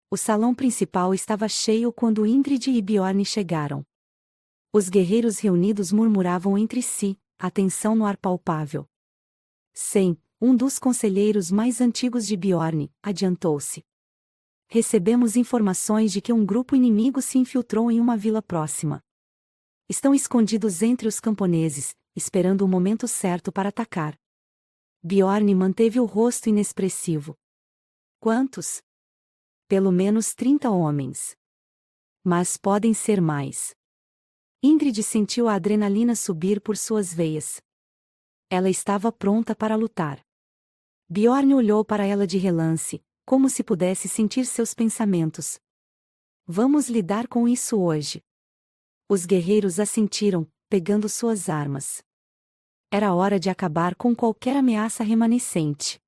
O salão principal estava cheio quando Ingrid e Bjorn chegaram. Os guerreiros reunidos murmuravam entre si, a tensão no ar palpável. Sem, um dos conselheiros mais antigos de Bjorn, adiantou-se. Recebemos informações de que um grupo inimigo se infiltrou em uma vila próxima. Estão escondidos entre os camponeses, esperando o momento certo para atacar. Bjorn manteve o rosto inexpressivo. Quantos? Pelo menos 30 homens. Mas podem ser mais. Ingrid sentiu a adrenalina subir por suas veias. Ela estava pronta para lutar. Bjorn olhou para ela de relance, como se pudesse sentir seus pensamentos. Vamos lidar com isso hoje. Os guerreiros assentiram, pegando suas armas. Era hora de acabar com qualquer ameaça remanescente.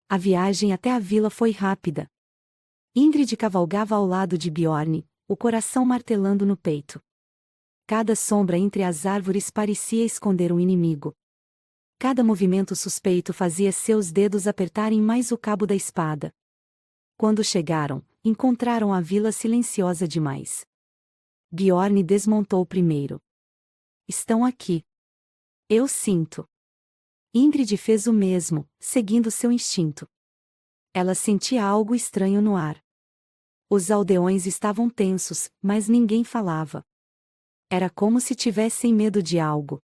A viagem até a vila foi rápida. Ingrid cavalgava ao lado de Bjorn, o coração martelando no peito. Cada sombra entre as árvores parecia esconder um inimigo. Cada movimento suspeito fazia seus dedos apertarem mais o cabo da espada. Quando chegaram, encontraram a vila silenciosa demais. Bjorn desmontou primeiro. Estão aqui. Eu sinto. Ingrid fez o mesmo, seguindo seu instinto. Ela sentia algo estranho no ar. Os aldeões estavam tensos, mas ninguém falava. Era como se tivessem medo de algo.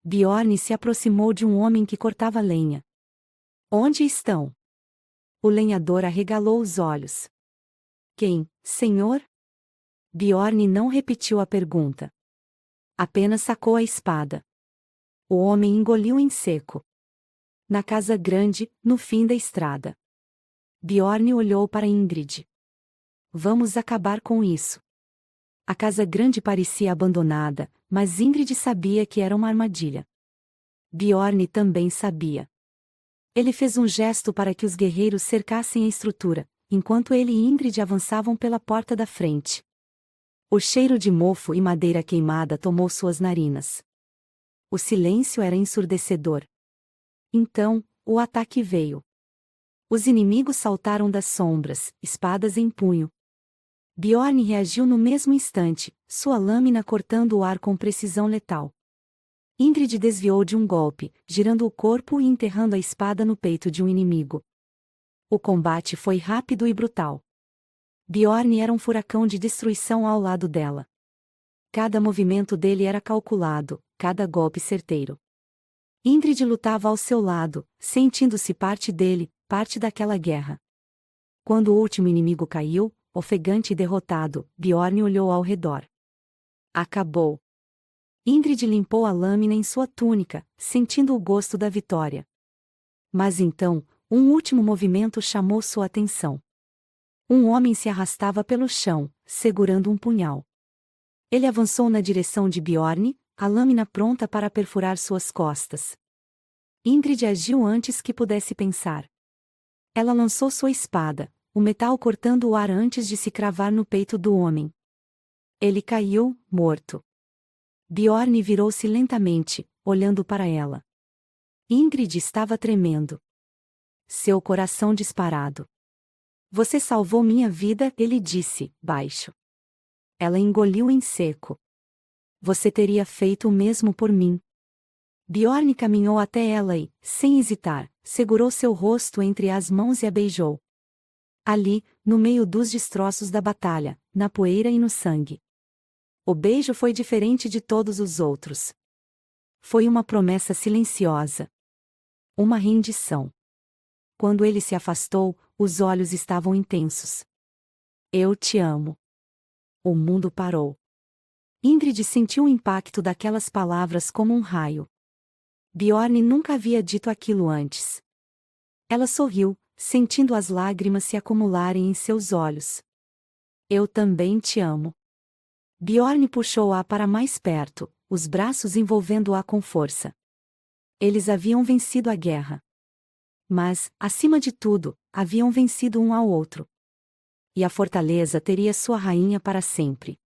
Bjorn se aproximou de um homem que cortava lenha. Onde estão? O lenhador arregalou os olhos. Quem, senhor? Bjorn não repetiu a pergunta. Apenas sacou a espada. O homem engoliu em seco. Na casa grande, no fim da estrada. Bjorn olhou para Ingrid. Vamos acabar com isso. A casa grande parecia abandonada, mas Ingrid sabia que era uma armadilha. Bjorn também sabia. Ele fez um gesto para que os guerreiros cercassem a estrutura, enquanto ele e Ingrid avançavam pela porta da frente. O cheiro de mofo e madeira queimada tomou suas narinas. O silêncio era ensurdecedor. Então, o ataque veio. Os inimigos saltaram das sombras, espadas em punho. Bjorn reagiu no mesmo instante, sua lâmina cortando o ar com precisão letal. Ingrid desviou de um golpe, girando o corpo e enterrando a espada no peito de um inimigo. O combate foi rápido e brutal. Bjorn era um furacão de destruição ao lado dela. Cada movimento dele era calculado, cada golpe certeiro. Ingrid lutava ao seu lado, sentindo-se parte dele, parte daquela guerra. Quando o último inimigo caiu, ofegante e derrotado, Bjorn olhou ao redor. Acabou. Ingrid limpou a lâmina em sua túnica, sentindo o gosto da vitória. Mas então, um último movimento chamou sua atenção. Um homem se arrastava pelo chão, segurando um punhal. Ele avançou na direção de Bjorn, a lâmina pronta para perfurar suas costas. Ingrid agiu antes que pudesse pensar. Ela lançou sua espada, o metal cortando o ar antes de se cravar no peito do homem. Ele caiu, morto. Bjorn virou-se lentamente, olhando para ela. Ingrid estava tremendo. Seu coração disparado. Você salvou minha vida, ele disse, baixo. Ela engoliu em seco. Você teria feito o mesmo por mim. Bjorn caminhou até ela e, sem hesitar, segurou seu rosto entre as mãos e a beijou. Ali, no meio dos destroços da batalha, na poeira e no sangue. O beijo foi diferente de todos os outros. Foi uma promessa silenciosa. Uma rendição. Quando ele se afastou, os olhos estavam intensos. Eu te amo. O mundo parou. Ingrid sentiu o impacto daquelas palavras como um raio. Bjorn nunca havia dito aquilo antes. Ela sorriu, sentindo as lágrimas se acumularem em seus olhos. Eu também te amo. Bjorn puxou-a para mais perto, os braços envolvendo-a com força. Eles haviam vencido a guerra. Mas, acima de tudo, haviam vencido um ao outro. E a fortaleza teria sua rainha para sempre.